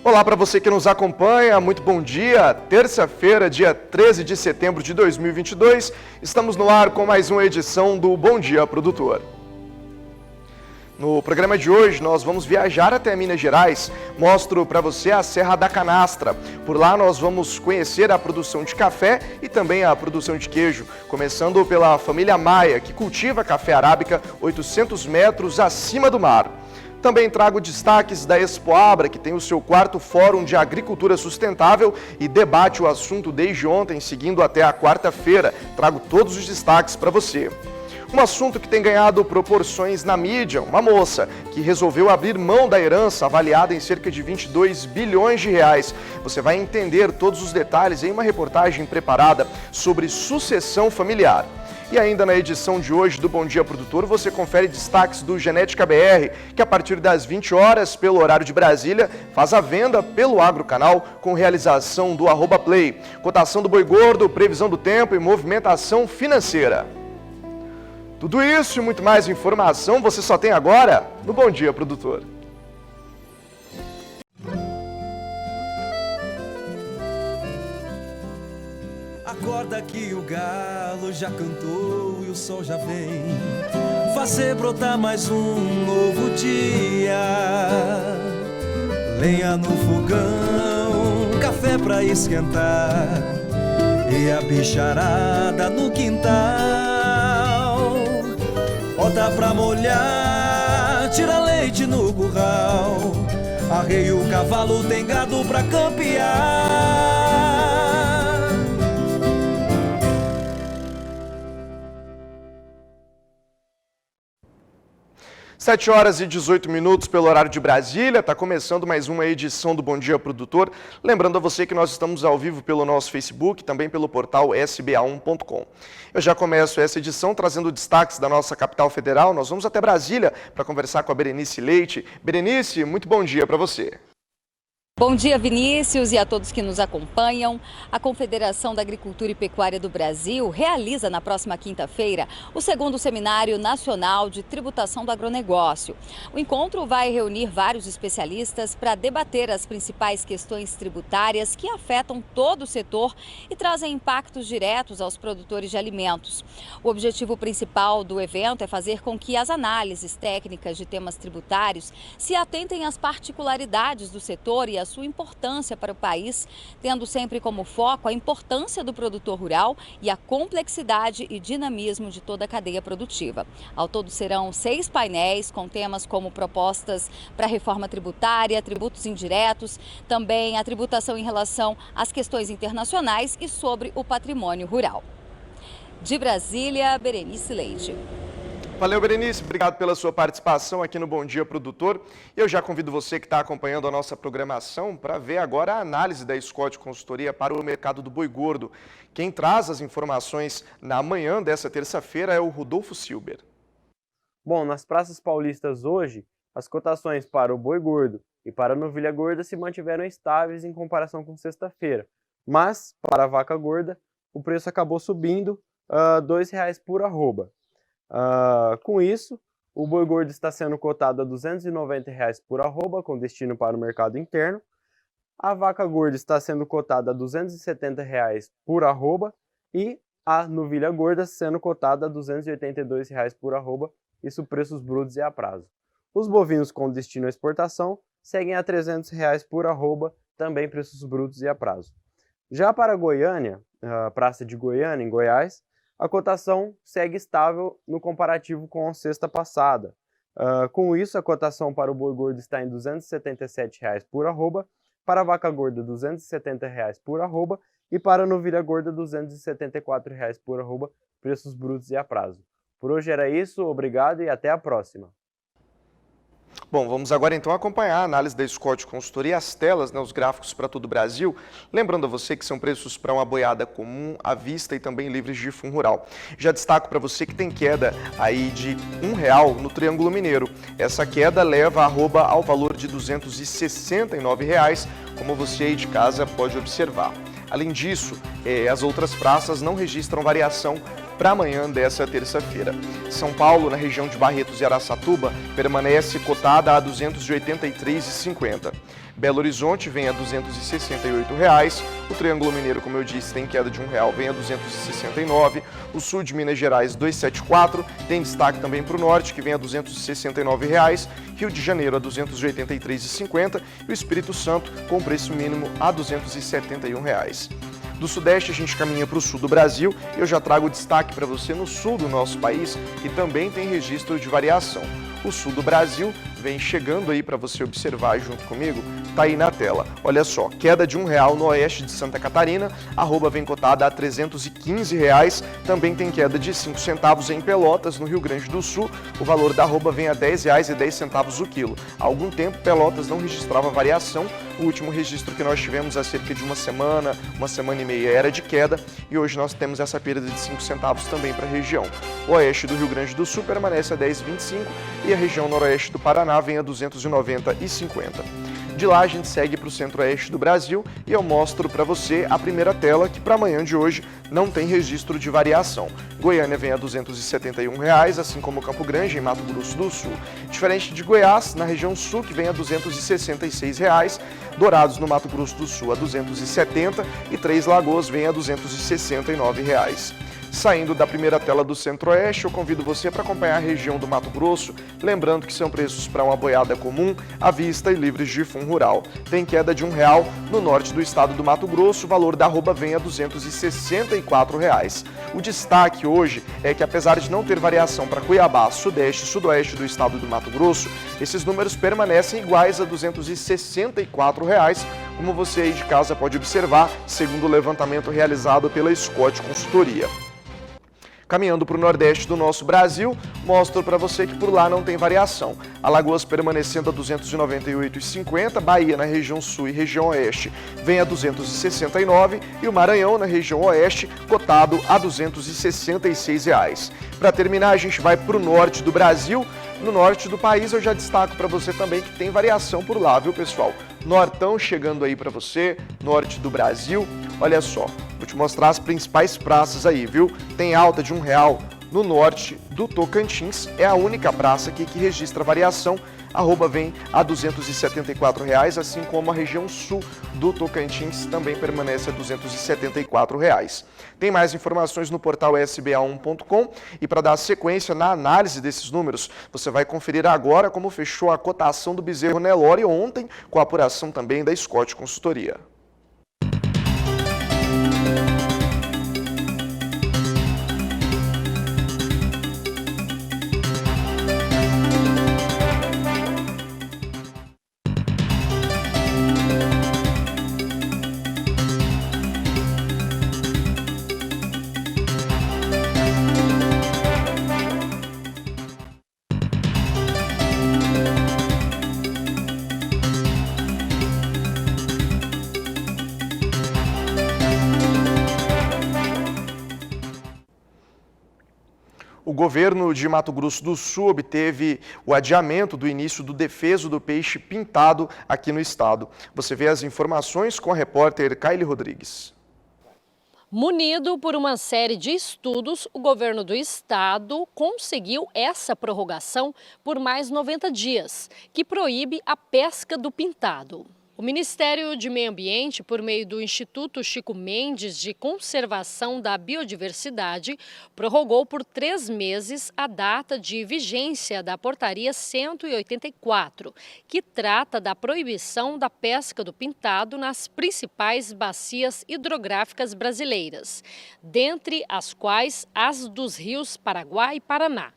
Olá para você que nos acompanha, muito bom dia. Terça-feira, dia 13 de setembro de 2022, estamos no ar com mais uma edição do Bom Dia Produtor. No programa de hoje, nós vamos viajar até Minas Gerais. Mostro para você a Serra da Canastra. Por lá, nós vamos conhecer a produção de café e também a produção de queijo, começando pela família Maia, que cultiva café arábica 800 metros acima do mar. Também trago destaques da Expoabra, que tem o seu 4º Fórum de Agricultura Sustentável e debate o assunto desde ontem, seguindo até a quarta-feira. Trago todos os destaques para você. Um assunto que tem ganhado proporções na mídia, uma moça que resolveu abrir mão da herança avaliada em cerca de 22 bilhões de reais. Você vai entender todos os detalhes em uma reportagem preparada sobre sucessão familiar. E ainda na edição de hoje do Bom Dia Produtor, você confere destaques do Genética BR, que a partir das 20 horas, pelo horário de Brasília, faz a venda pelo Agrocanal com realização do @play, cotação do boi gordo, previsão do tempo e movimentação financeira. Tudo isso e muito mais informação você só tem agora no Bom Dia Produtor. Acorda que o galo já cantou e o sol já vem fazer brotar mais um novo dia. Lenha no fogão, café pra esquentar e a bicharada no quintal. Horta pra molhar, tira leite no curral, arreia o cavalo, tem gado pra campear. 7 horas e 18 minutos pelo horário de Brasília, está começando mais uma edição do Bom Dia Produtor. Lembrando a você que nós estamos ao vivo pelo nosso Facebook, também pelo portal sba1.com. Eu já começo essa edição trazendo destaques da nossa capital federal. Nós vamos até Brasília para conversar com a Berenice Leite. Berenice, muito bom dia para você. Bom dia, Vinícius, e a todos que nos acompanham. A Confederação da Agricultura e Pecuária do Brasil realiza na próxima quinta-feira o 2º Seminário Nacional de Tributação do Agronegócio. O encontro vai reunir vários especialistas para debater as principais questões tributárias que afetam todo o setor e trazem impactos diretos aos produtores de alimentos. O objetivo principal do evento é fazer com que as análises técnicas de temas tributários se atentem às particularidades do setor e às sua importância para o país, tendo sempre como foco a importância do produtor rural e a complexidade e dinamismo de toda a cadeia produtiva. Ao todo serão 6 painéis com temas como propostas para a reforma tributária, tributos indiretos, também a tributação em relação às questões internacionais e sobre o patrimônio rural. De Brasília, Berenice Leite. Valeu, Berenice. Obrigado pela sua participação aqui no Bom Dia Produtor. Eu já convido você que está acompanhando a nossa programação para ver agora a análise da Scott Consultoria para o mercado do boi gordo. Quem traz as informações na manhã dessa terça-feira é o Rodolfo Silber. Bom, nas praças paulistas hoje, as cotações para o boi gordo e para a novilha gorda se mantiveram estáveis em comparação com sexta-feira. Mas, para a vaca gorda, o preço acabou subindo R$ 2,00 por arroba. Com isso, o boi gordo está sendo cotado a R$ 290 por arroba, com destino para o mercado interno. A vaca gorda está sendo cotada a R$ 270 por arroba e a novilha gorda sendo cotada a R$ 282 por arroba, isso preços brutos e a prazo. Os bovinos com destino à exportação seguem a R$ 300 por arroba, também preços brutos e a prazo. Já para Goiânia, a praça de Goiânia, em Goiás, a cotação segue estável no comparativo com a sexta passada. Com isso, a cotação para o boi gordo está em R$ 277 por arroba, para a vaca gorda R$ 270 por arroba e para a novilha gorda R$ 274 por arroba, preços brutos e a prazo. Por hoje era isso, obrigado e até a próxima. Bom, vamos agora então acompanhar a análise da Scott Consultoria e as telas, os gráficos para todo o Brasil. Lembrando a você que são preços para uma boiada comum, à vista e também livres de FUM rural. Já destaco para você que tem queda aí de R$ 1 no Triângulo Mineiro. Essa queda leva a arroba ao valor de R$ 269, como você aí de casa pode observar. Além disso, as outras praças não registram variação para amanhã dessa terça-feira. São Paulo, na região de Barretos e Araçatuba, permanece cotada a R$ 283,50. Belo Horizonte vem a R$ 268. O Triângulo Mineiro, como eu disse, tem queda de R$ 1, vem a R$ 269. O sul de Minas Gerais, 274. Tem destaque também para o norte, que vem a R$ 269. Rio de Janeiro a R$ 283,50. E o Espírito Santo com preço mínimo a R$ 271. Do Sudeste a gente caminha para o sul do Brasil e eu já trago destaque para você no sul do nosso país, que também tem registro de variação. O sul do Brasil vem chegando aí para você observar junto comigo, tá aí na tela. Olha só, queda de R$ 1 no oeste de Santa Catarina, a arroba vem cotada a R$ 315, também tem queda de 5 centavos em Pelotas, no Rio Grande do Sul, o valor da arroba vem a R$ 10,10 o quilo. Há algum tempo Pelotas não registrava variação, o último registro que nós tivemos há cerca de uma semana e meia era de queda e hoje nós temos essa perda de 5 centavos também para a região. O oeste do Rio Grande do Sul permanece a 10,25 e a região noroeste do Paraná vem a 290,50. De lá a gente segue para o centro-oeste do Brasil e eu mostro para você a primeira tela que para amanhã de hoje não tem registro de variação. Goiânia vem a R$ 271, assim como Campo Grande, em Mato Grosso do Sul. Diferente de Goiás, na região sul, que vem a R$ 266, Dourados, no Mato Grosso do Sul, a R$ 270 e Três Lagoas vem a R$ 269. Saindo da primeira tela do Centro-Oeste, eu convido você para acompanhar a região do Mato Grosso, lembrando que são preços para uma boiada comum, à vista e livres de fundo rural. Tem queda de R$ 1 no norte do estado do Mato Grosso, o valor da arroba vem a R$ 264. O destaque hoje é que, apesar de não ter variação para Cuiabá, sudeste e sudoeste do estado do Mato Grosso, esses números permanecem iguais a R$ 264, como você aí de casa pode observar, segundo o levantamento realizado pela Scott Consultoria. Caminhando para o nordeste do nosso Brasil, mostro para você que por lá não tem variação. Alagoas permanecendo a R$ 298,50, Bahia na região sul e região oeste vem a R$ 269 e o Maranhão na região oeste cotado a R$ 266. Para terminar, a gente vai para o norte do Brasil. No norte do país eu já destaco para você também que tem variação por lá, viu pessoal? Nortão chegando aí para você, norte do Brasil, olha só, vou te mostrar as principais praças aí, viu? Tem alta de R$ 1 no norte do Tocantins, é a única praça aqui que registra variação, a arroba vem a R$ 274, assim como a região sul do Tocantins também permanece a R$ 274. Tem mais informações no portal sba1.com e para dar sequência na análise desses números, você vai conferir agora como fechou a cotação do bezerro Nelore ontem, com a apuração também da Scott Consultoria. O governo de Mato Grosso do Sul obteve o adiamento do início do defeso do peixe pintado aqui no estado. Você vê as informações com a repórter Kaile Rodrigues. Munido por uma série de estudos, o governo do estado conseguiu essa prorrogação por mais 90 dias, que proíbe a pesca do pintado. O Ministério de Meio Ambiente, por meio do Instituto Chico Mendes de Conservação da Biodiversidade, prorrogou por 3 meses a data de vigência da Portaria 184, que trata da proibição da pesca do pintado nas principais bacias hidrográficas brasileiras, dentre as quais as dos rios Paraguai e Paraná.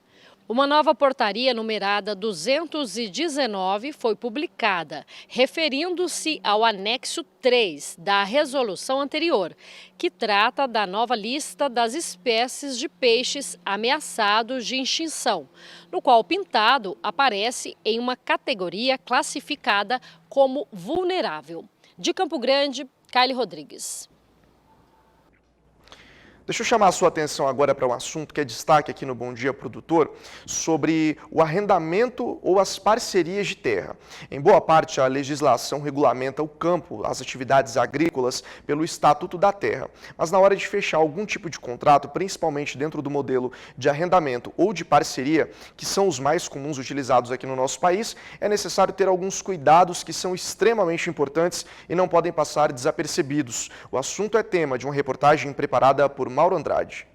Uma nova portaria numerada 219 foi publicada, referindo-se ao anexo 3 da resolução anterior, que trata da nova lista das espécies de peixes ameaçados de extinção, no qual o pintado aparece em uma categoria classificada como vulnerável. De Campo Grande, Kaile Rodrigues. Deixa eu chamar a sua atenção agora para um assunto que é destaque aqui no Bom Dia Produtor, sobre o arrendamento ou as parcerias de terra. Em boa parte, a legislação regulamenta o campo, as atividades agrícolas, pelo Estatuto da Terra. Mas na hora de fechar algum tipo de contrato, principalmente dentro do modelo de arrendamento ou de parceria, que são os mais comuns utilizados aqui no nosso país, é necessário ter alguns cuidados que são extremamente importantes e não podem passar desapercebidos. O assunto é tema de uma reportagem preparada por Mauro Andrade.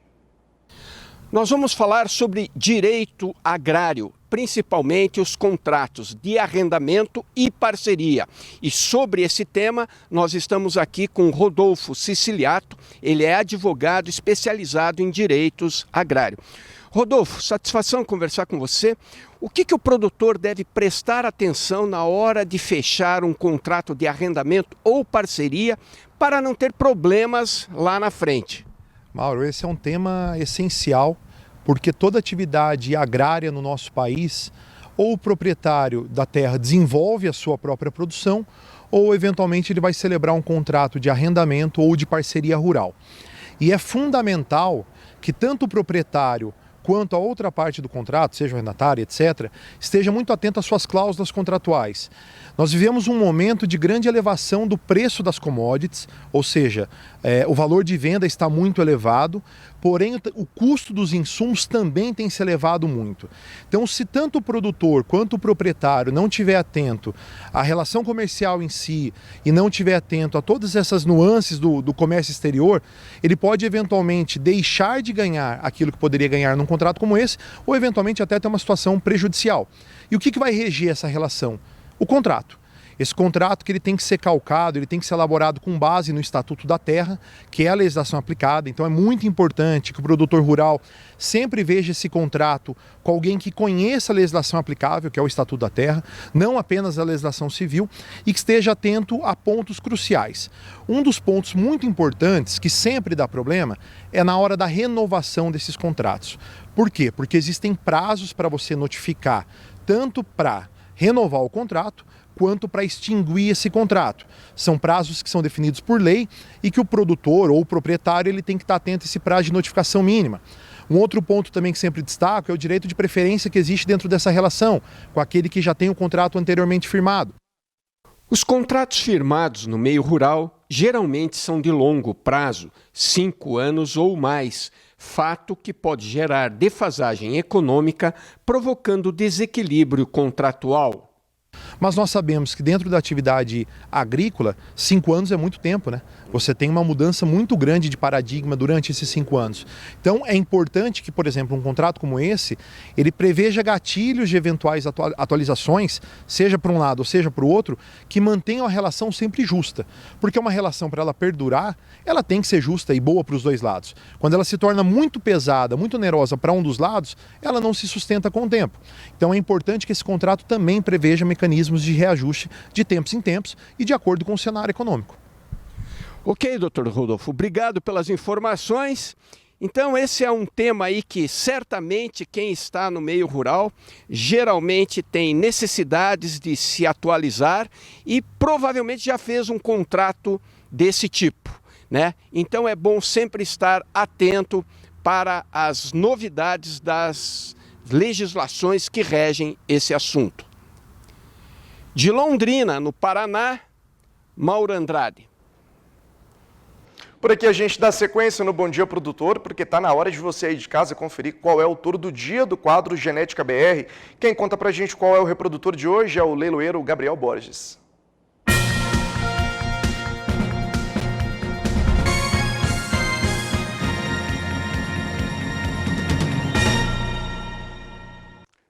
Nós vamos falar sobre direito agrário, principalmente os contratos de arrendamento e parceria. E sobre esse tema, nós estamos aqui com Rodolfo Siciliato, ele é advogado especializado em direitos agrários. Rodolfo, satisfação conversar com você. O que o produtor deve prestar atenção na hora de fechar um contrato de arrendamento ou parceria para não ter problemas lá na frente? Mauro, esse é um tema essencial, porque toda atividade agrária no nosso país, ou o proprietário da terra desenvolve a sua própria produção, ou eventualmente ele vai celebrar um contrato de arrendamento ou de parceria rural. E é fundamental que tanto o proprietário quanto a outra parte do contrato, seja o arrendatário, etc., esteja muito atento às suas cláusulas contratuais. Nós vivemos um momento de grande elevação do preço das commodities, ou seja, o valor de venda está muito elevado, porém o custo dos insumos também tem se elevado muito. Então, se tanto o produtor quanto o proprietário não estiver atento à relação comercial em si e não estiver atento a todas essas nuances do comércio exterior, ele pode eventualmente deixar de ganhar aquilo que poderia ganhar num contrato como esse, ou eventualmente até ter uma situação prejudicial. E o que vai reger essa relação? O contrato. Esse contrato que ele tem que ser calcado, ele tem que ser elaborado com base no Estatuto da Terra, que é a legislação aplicada. Então é muito importante que o produtor rural sempre veja esse contrato com alguém que conheça a legislação aplicável, que é o Estatuto da Terra, não apenas a legislação civil, e que esteja atento a pontos cruciais. Um dos pontos muito importantes, que sempre dá problema, é na hora da renovação desses contratos. Por quê? Porque existem prazos para você notificar, tanto para renovar o contrato, quanto para extinguir esse contrato. São prazos que são definidos por lei e que o produtor ou o proprietário ele tem que estar atento a esse prazo de notificação mínima. Um outro ponto também que sempre destaco é o direito de preferência que existe dentro dessa relação, com aquele que já tem o contrato anteriormente firmado. Os contratos firmados no meio rural geralmente são de longo prazo, 5 anos ou mais, fato que pode gerar defasagem econômica, provocando desequilíbrio contratual. Mas nós sabemos que dentro da atividade agrícola, 5 anos é muito tempo, né? Você tem uma mudança muito grande de paradigma durante esses 5 anos. Então é importante que, por exemplo, um contrato como esse, ele preveja gatilhos de eventuais atualizações, seja para um lado ou seja para o outro, que mantenham a relação sempre justa. Porque uma relação, para ela perdurar, ela tem que ser justa e boa para os dois lados. Quando ela se torna muito pesada, muito onerosa para um dos lados, ela não se sustenta com o tempo. Então é importante que esse contrato também preveja mecanismos de reajuste de tempos em tempos e de acordo com o cenário econômico. Ok, doutor Rodolfo, obrigado pelas informações. Então esse é um tema aí que certamente quem está no meio rural geralmente tem necessidades de se atualizar e provavelmente já fez um contrato desse tipo, né? Então é bom sempre estar atento para as novidades das legislações que regem esse assunto. De Londrina, no Paraná, Mauro Andrade. Por aqui a gente dá sequência no Bom Dia Produtor, porque está na hora de você aí de casa conferir qual é o touro do dia do quadro Genética BR. Quem conta pra gente qual é o reprodutor de hoje é o leiloeiro Gabriel Borges.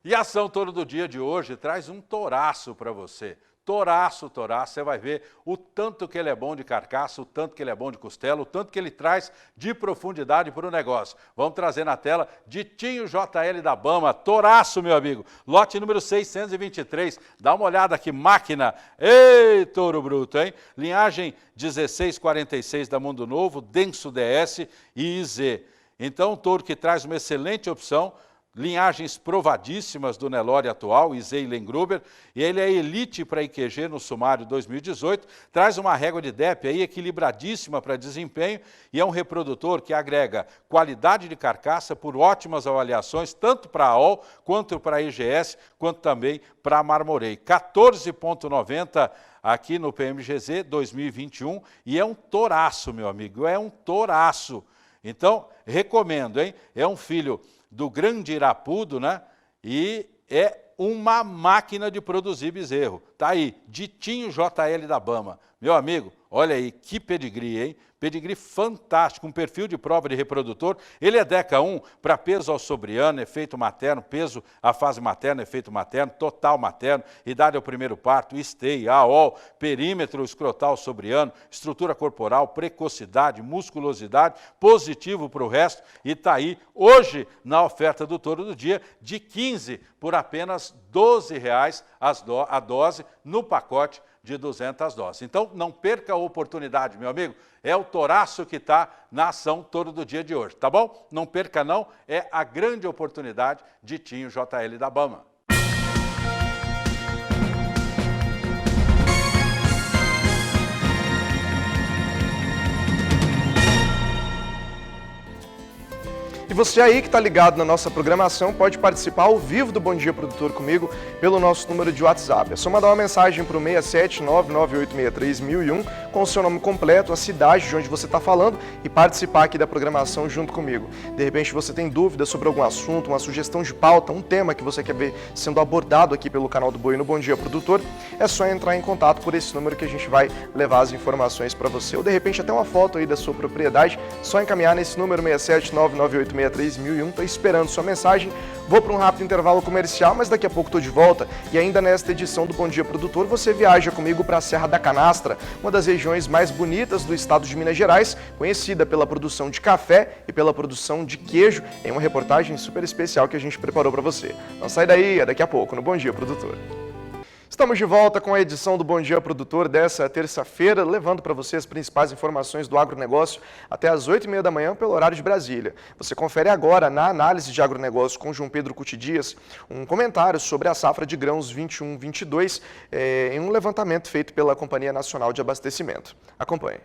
E a ação touro do dia de hoje traz um touraço para você. Touraço, você vai ver o tanto que ele é bom de carcaça, o tanto que ele é bom de costela, o tanto que ele traz de profundidade para o negócio. Vamos trazer na tela Ditinho JL da Bama, touraço, meu amigo, lote número 623, dá uma olhada aqui, máquina, ei, touro bruto, hein? Linhagem 1646 da Mundo Novo, denso DS e IZ. Então, um touro que traz uma excelente opção linhagens provadíssimas do Nelore atual, Isei Lengruber, e ele é elite para IQG no sumário 2018, traz uma régua de DEP aí equilibradíssima para desempenho e é um reprodutor que agrega qualidade de carcaça por ótimas avaliações, tanto para a AOL, quanto para a IGS, quanto também para a Marmorei. 14,90 aqui no PMGZ 2021 e é um touraço, meu amigo, é um touraço. Então, recomendo, hein? É um filho do grande Irapudo, né? E é uma máquina de produzir bezerro. Tá aí, Ditinho JL da Bama. Meu amigo, olha aí, que pedigree, hein? Pedigree fantástico, um perfil de prova de reprodutor. Ele é DECA 1 para peso ao sobriano, efeito materno, peso à fase materna, efeito materno, total materno, idade ao primeiro parto, esteio, AOL, perímetro escrotal sobriano, estrutura corporal, precocidade, musculosidade, positivo para o resto. E está aí, hoje, na oferta do Touro do Dia, de 15 por apenas R$ 12 a dose no pacote de 200 doses. Então, não perca a oportunidade, meu amigo. É o touraço que está na ação Touro do Dia de hoje, tá bom? Não perca não, é a grande oportunidade de Tinho JL da Bama. E você aí que está ligado na nossa programação pode participar ao vivo do Bom Dia Produtor comigo pelo nosso número de WhatsApp. É só mandar uma mensagem para o 67998631001 com o seu nome completo, a cidade de onde você está falando e participar aqui da programação junto comigo. De repente você tem dúvidas sobre algum assunto, uma sugestão de pauta, um tema que você quer ver sendo abordado aqui pelo canal do Boi no Bom Dia Produtor, é só entrar em contato por esse número que a gente vai levar as informações para você. Ou de repente até uma foto aí da sua propriedade, só encaminhar nesse número 67998631001. Estou esperando sua mensagem. Vou para um rápido intervalo comercial, mas daqui a pouco estou de volta. E ainda nesta edição do Bom Dia Produtor, você viaja comigo para a Serra da Canastra, uma das regiões mais bonitas do estado de Minas Gerais, conhecida pela produção de café e pela produção de queijo, em uma reportagem super especial que a gente preparou para você. Não sai daí, é daqui a pouco no Bom Dia Produtor. Estamos de volta com a edição do Bom Dia Produtor dessa terça-feira, levando para você as principais informações do agronegócio até às 8h30 da manhã pelo horário de Brasília. Você confere agora, na análise de agronegócio com João Pedro Cuti Dias, um comentário sobre a safra de grãos 21-22 em um levantamento feito pela Companhia Nacional de Abastecimento. Acompanhe.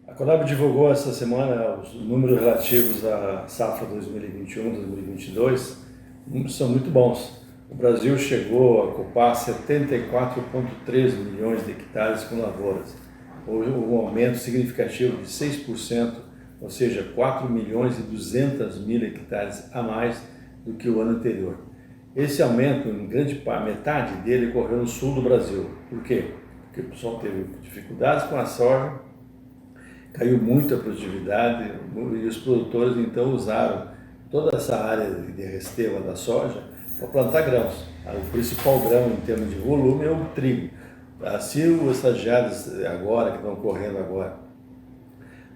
A Conab divulgou essa semana os números relativos à safra 2021-2022, números são muito bons. O Brasil chegou a ocupar 74,3 milhões de hectares com lavouras. Houve um aumento significativo de 6%, ou seja, 4 milhões e 200 mil hectares a mais do que o ano anterior. Esse aumento, em grande parte, metade dele ocorreu no sul do Brasil. Por quê? Porque o pessoal teve dificuldades com a soja, caiu muito a produtividade e os produtores então usaram toda essa área de resteva da soja para plantar grãos. O principal grão em termos de volume é o trigo. Se os estagiários agora, que estão correndo agora,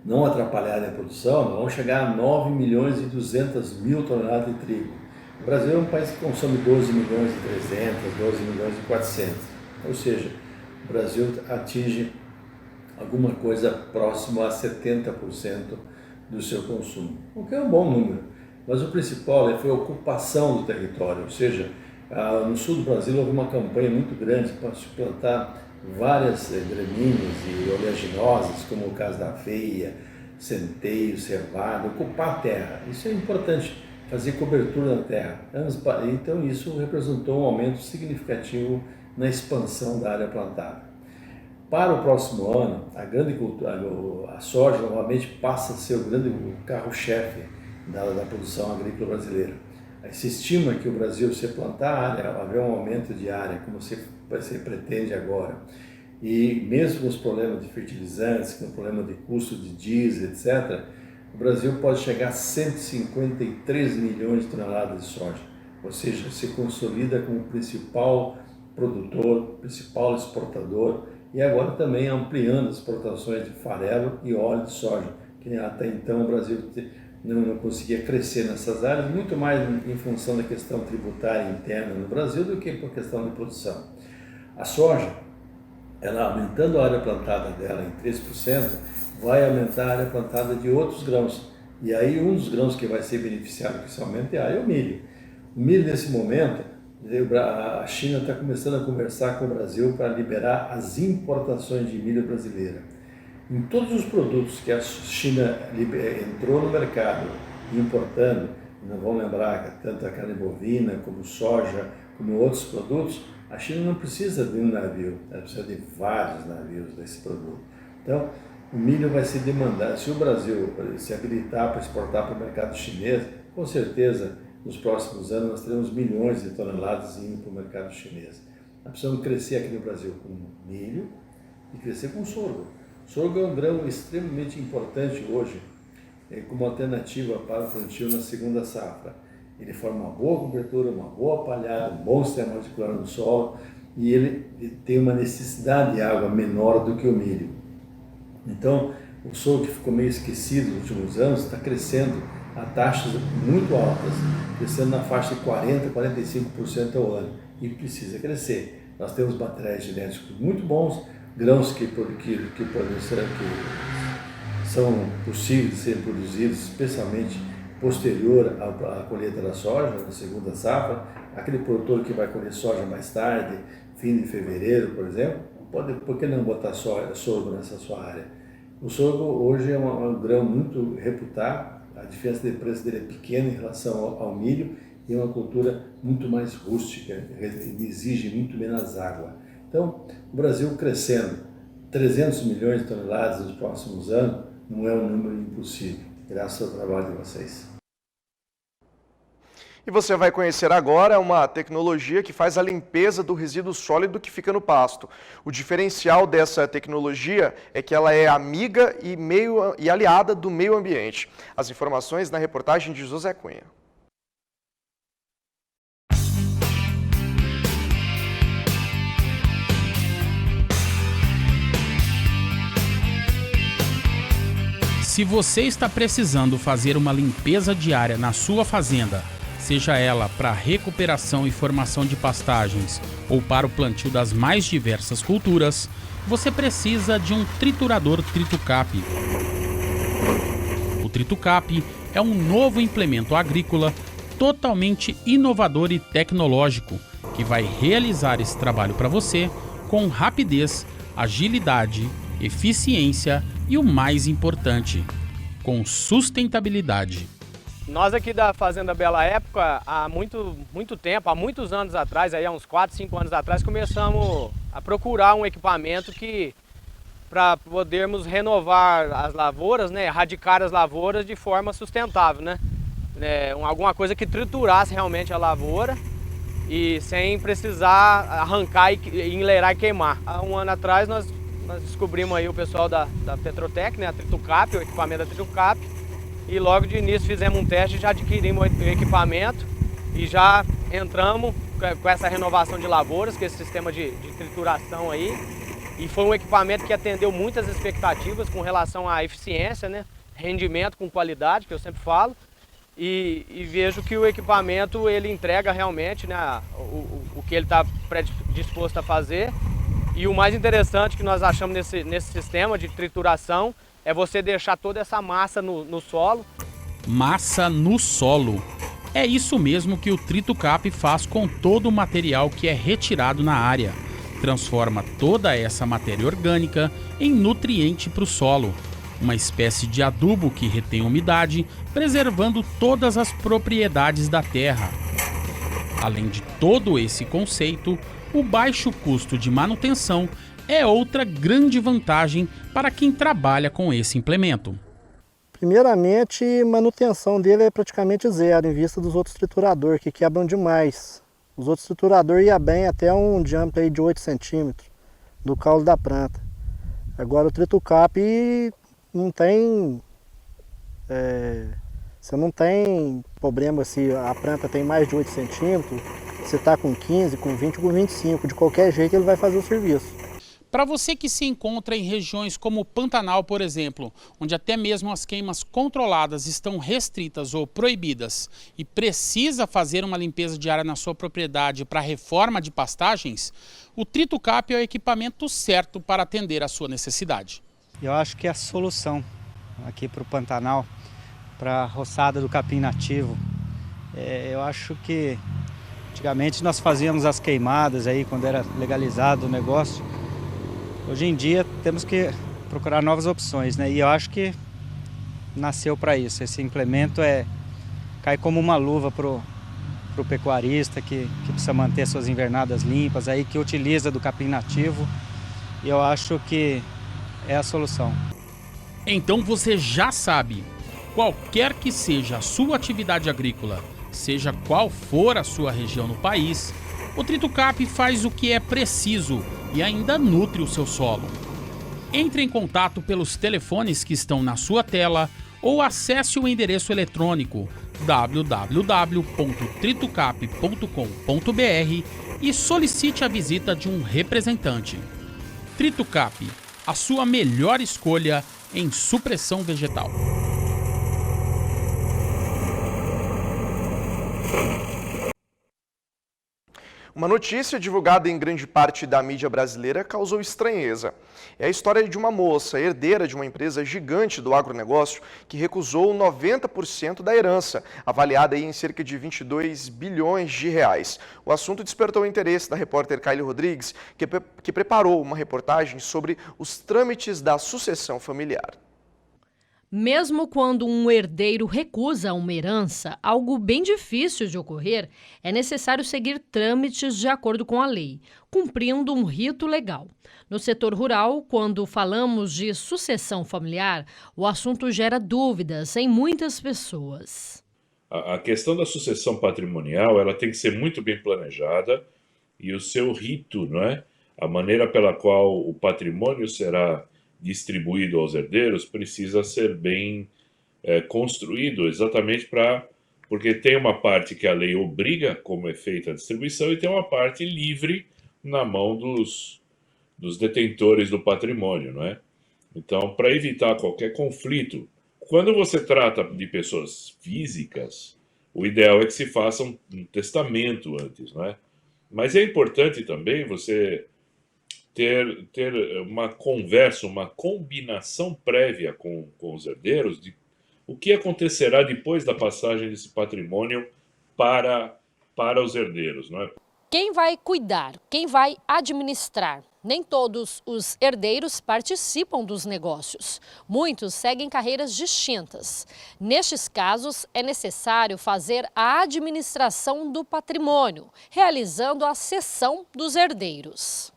não atrapalharem a produção, nós vamos chegar a 9 milhões e 200 mil toneladas de trigo. O Brasil é um país que consome 12 milhões e 300, 12 milhões e 400. Ou seja, o Brasil atinge alguma coisa próximo a 70% do seu consumo, o que é um bom número. Mas o principal foi a ocupação do território, ou seja, no sul do Brasil houve uma campanha muito grande para se plantar várias gramíneas e oleaginosas, como o caso da aveia, centeio, cevada, ocupar a terra. Isso é importante, fazer cobertura na terra. Então isso representou um aumento significativo na expansão da área plantada. Para o próximo ano, a soja novamente passa a ser o carro-chefe da produção agrícola brasileira. Se estima que o Brasil, se plantar área, haver um aumento de área, como se pretende agora, e mesmo com os problemas de fertilizantes, com o problema de custo de diesel, etc., o Brasil pode chegar a 153 milhões de toneladas de soja, ou seja, se consolida como o principal produtor, principal exportador, e agora também ampliando as exportações de farelo e óleo de soja, que até então o Brasil não conseguia crescer nessas áreas, muito mais em função da questão tributária interna no Brasil do que por questão de produção. A soja, ela aumentando a área plantada dela em 3%, vai aumentar a área plantada de outros grãos. E aí um dos grãos que vai ser beneficiado com esse aumento é o milho. O milho, nesse momento, a China está começando a conversar com o Brasil para liberar as importações de milho brasileira. Em todos os produtos que a China entrou no mercado importando, não vão lembrar que tanto a carne bovina, como soja, como outros produtos, a China não precisa de um navio, ela precisa de vários navios desse produto. Então, o milho vai ser demandado. Se o Brasil se habilitar para exportar para o mercado chinês, com certeza, nos próximos anos, nós teremos milhões de toneladas indo para o mercado chinês. Nós precisamos crescer aqui no Brasil com milho e crescer com sorgo. Sorgo é um grão extremamente importante hoje, como alternativa para o plantio na segunda safra. Ele forma uma boa cobertura, uma boa palhada, um bom sistema radicular no solo e ele tem uma necessidade de água menor do que o milho. Então, o sorgo que ficou meio esquecido nos últimos anos está crescendo a taxas muito altas, crescendo na faixa de 40%, 45% ao ano e precisa crescer. Nós temos materiais genéticos muito bons, grãos que são possíveis de serem produzidos, especialmente posterior à colheita da soja, na segunda safra. Aquele produtor que vai colher soja mais tarde, fim de fevereiro, por exemplo, por que não botar sorgo nessa sua área? O sorgo hoje é um grão muito reputado, a diferença de preço dele é pequena em relação ao milho e é uma cultura muito mais rústica, exige muito menos água. Então, o Brasil crescendo 300 milhões de toneladas nos próximos anos não é um número impossível, graças ao trabalho de vocês. E você vai conhecer agora uma tecnologia que faz a limpeza do resíduo sólido que fica no pasto. O diferencial dessa tecnologia é que ela é amiga e aliada do meio ambiente. As informações na reportagem de José Cunha. Se você está precisando fazer uma limpeza diária na sua fazenda, seja ela para recuperação e formação de pastagens ou para o plantio das mais diversas culturas, você precisa de um triturador TrituCap. O TrituCap é um novo implemento agrícola totalmente inovador e tecnológico que vai realizar esse trabalho para você com rapidez, agilidade, eficiência e o mais importante, com sustentabilidade. Nós aqui da Fazenda Bela Época, há muito tempo, há muitos anos atrás, aí há uns 4, 5 anos atrás, começamos a procurar um equipamento para podermos renovar as lavouras, né, erradicar as lavouras de forma sustentável, né? Alguma coisa que triturasse realmente a lavoura e sem precisar arrancar e enleirar e queimar. Há um ano atrás nós descobrimos aí o pessoal da Petrotec, né, a TrituCap, o equipamento da TrituCap, e logo de início fizemos um teste, já adquirimos o equipamento e já entramos com essa renovação de lavouras, com esse sistema de trituração aí. E foi um equipamento que atendeu muitas expectativas com relação à eficiência, né? Rendimento com qualidade, que eu sempre falo. E vejo que o equipamento ele entrega realmente, né, o que ele está predisposto a fazer. E o mais interessante que nós achamos nesse sistema de trituração é você deixar toda essa massa no solo. Massa no solo. É isso mesmo que o TrituCap faz com todo o material que é retirado na área. Transforma toda essa matéria orgânica em nutriente para o solo. Uma espécie de adubo que retém umidade, preservando todas as propriedades da terra. Além de todo esse conceito, o baixo custo de manutenção é outra grande vantagem para quem trabalha com esse implemento. Primeiramente, a manutenção dele é praticamente zero em vista dos outros trituradores, que quebram demais. Os outros trituradores iam bem até um diâmetro aí de 8 centímetros do caule da planta. Agora o TrituCap não tem... você não tem problema se a planta tem mais de 8 centímetros, se está com 15, com 20, com 25, de qualquer jeito ele vai fazer o serviço. Para você que se encontra em regiões como o Pantanal, por exemplo, onde até mesmo as queimas controladas estão restritas ou proibidas e precisa fazer uma limpeza diária na sua propriedade para reforma de pastagens, o TrituCap é o equipamento certo para atender a sua necessidade. Eu acho que é a solução aqui para o Pantanal para a roçada do capim nativo. Eu acho que antigamente nós fazíamos as queimadas aí quando era legalizado o negócio. Hoje em dia temos que procurar novas opções, né? E eu acho que nasceu para isso. Esse implemento cai como uma luva pro pecuarista que precisa manter suas invernadas limpas, aí que utiliza do capim nativo. E eu acho que é a solução. Então você já sabe, qualquer que seja a sua atividade agrícola, seja qual for a sua região no país, o TritoCap faz o que é preciso e ainda nutre o seu solo. Entre em contato pelos telefones que estão na sua tela ou acesse o endereço eletrônico www.tritocap.com.br e solicite a visita de um representante. TritoCap, a sua melhor escolha em supressão vegetal. Uma notícia divulgada em grande parte da mídia brasileira causou estranheza. É a história de uma moça, herdeira de uma empresa gigante do agronegócio, que recusou 90% da herança, avaliada em cerca de 22 bilhões de reais. O assunto despertou o interesse da repórter Kylie Rodrigues, que preparou uma reportagem sobre os trâmites da sucessão familiar. Mesmo quando um herdeiro recusa uma herança, algo bem difícil de ocorrer, é necessário seguir trâmites de acordo com a lei, cumprindo um rito legal. No setor rural, quando falamos de sucessão familiar, o assunto gera dúvidas em muitas pessoas. A questão da sucessão patrimonial, ela tem que ser muito bem planejada e o seu rito, não é? A maneira pela qual o patrimônio será distribuído aos herdeiros precisa ser bem construído, exatamente porque tem uma parte que a lei obriga como é feita a distribuição e tem uma parte livre na mão dos detentores do patrimônio, não é? Então, para evitar qualquer conflito, quando você trata de pessoas físicas, o ideal é que se faça um testamento antes, não é? Mas é importante também você ter uma conversa, uma combinação prévia com os herdeiros de o que acontecerá depois da passagem desse patrimônio para os herdeiros, não é? Quem vai cuidar? Quem vai administrar? Nem todos os herdeiros participam dos negócios. Muitos seguem carreiras distintas. Nestes casos, é necessário fazer a administração do patrimônio, realizando a cessão dos herdeiros.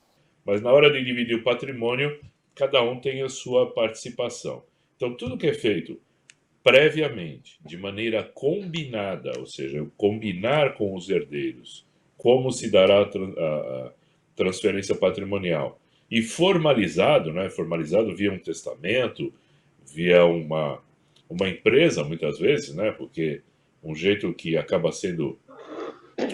Mas na hora de dividir o patrimônio, cada um tem a sua participação. Então, tudo que é feito previamente, de maneira combinada, ou seja, combinar com os herdeiros como se dará a transferência patrimonial, e formalizado, né, formalizado via um testamento, via uma empresa, muitas vezes, né, porque um jeito que acaba sendo,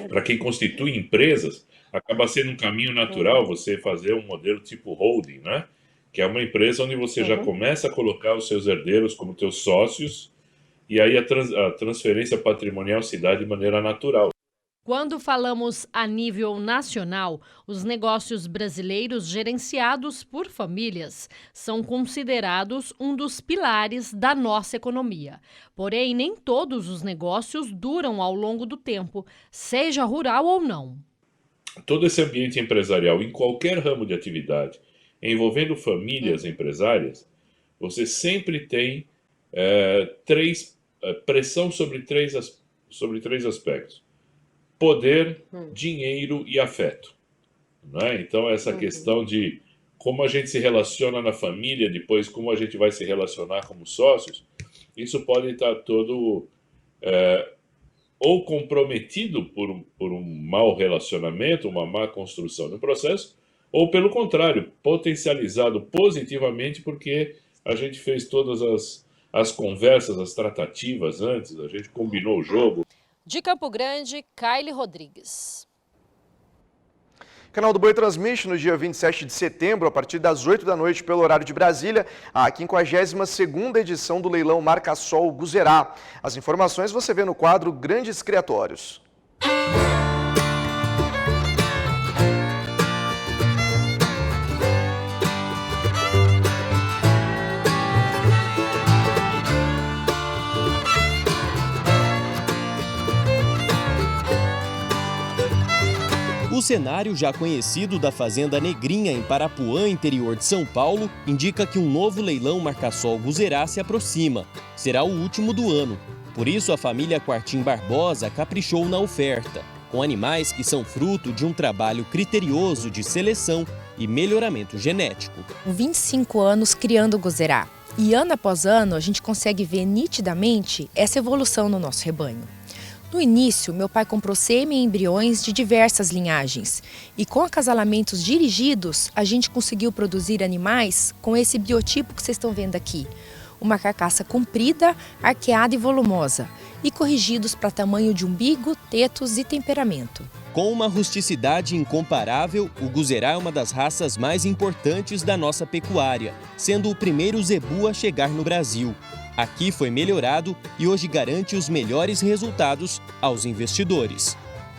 para quem constitui empresas, acaba sendo um caminho natural você fazer um modelo tipo holding, né? Que é uma empresa onde você já começa a colocar os seus herdeiros como teus sócios e aí a transferência patrimonial se dá de maneira natural. Quando falamos a nível nacional, os negócios brasileiros gerenciados por famílias são considerados um dos pilares da nossa economia. Porém, nem todos os negócios duram ao longo do tempo, seja rural ou não. Todo esse ambiente empresarial, em qualquer ramo de atividade, envolvendo famílias empresárias, você sempre tem pressão sobre três aspectos. Poder, dinheiro e afeto. Né? Então, essa questão de como a gente se relaciona na família, depois como a gente vai se relacionar como sócios, isso pode estar todo ou comprometido por um mau relacionamento, uma má construção do processo, ou pelo contrário, potencializado positivamente porque a gente fez todas as conversas, as tratativas antes, a gente combinou o jogo. De Campo Grande, Kylie Rodrigues. Canal do Boi transmite no dia 27 de setembro, a partir das 8 da noite, pelo horário de Brasília, a 52ª edição do leilão Marca Sol Guzerá. As informações você vê no quadro Grandes Criatórios. O cenário já conhecido da Fazenda Negrinha, em Parapuã, interior de São Paulo, indica que um novo leilão Marcasol Guzerá se aproxima. Será o último do ano. Por isso, a família Quartim Barbosa caprichou na oferta, com animais que são fruto de um trabalho criterioso de seleção e melhoramento genético. 25 anos criando o Guzerá. E ano após ano, a gente consegue ver nitidamente essa evolução no nosso rebanho. No início, meu pai comprou sêmen e embriões de diversas linhagens. E com acasalamentos dirigidos, a gente conseguiu produzir animais com esse biotipo que vocês estão vendo aqui. Uma carcaça comprida, arqueada e volumosa, e corrigidos para tamanho de umbigo, tetos e temperamento. Com uma rusticidade incomparável, o Guzerá é uma das raças mais importantes da nossa pecuária, sendo o primeiro zebu a chegar no Brasil. Aqui foi melhorado e hoje garante os melhores resultados aos investidores.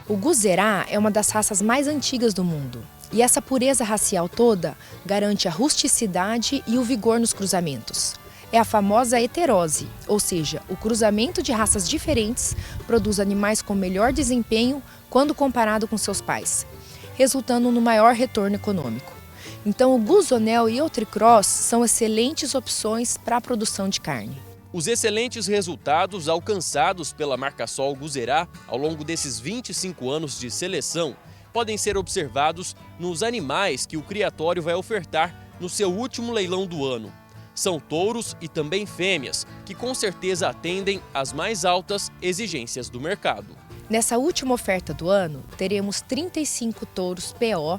O Guzerá é uma das raças mais antigas do mundo. E essa pureza racial toda garante a rusticidade e o vigor nos cruzamentos. É a famosa heterose, ou seja, o cruzamento de raças diferentes produz animais com melhor desempenho quando comparado com seus pais, resultando no maior retorno econômico. Então o Guzonel e o Tricross são excelentes opções para a produção de carne. Os excelentes resultados alcançados pela Marcasol Guzerá ao longo desses 25 anos de seleção podem ser observados nos animais que o criatório vai ofertar no seu último leilão do ano. São touros e também fêmeas, que com certeza atendem às mais altas exigências do mercado. Nessa última oferta do ano, teremos 35 touros PO,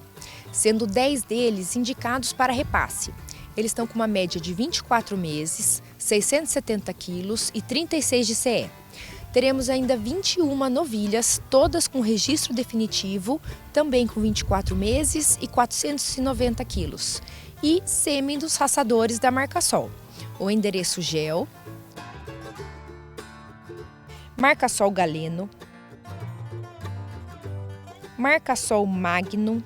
sendo 10 deles indicados para repasse. Eles estão com uma média de 24 meses, 670 quilos e 36 de CE. Teremos ainda 21 novilhas, todas com registro definitivo, também com 24 meses e 490 quilos. E sêmen dos raçadores da Marcasol. O endereço GEL, Marcasol Galeno, Marcasol Magnum,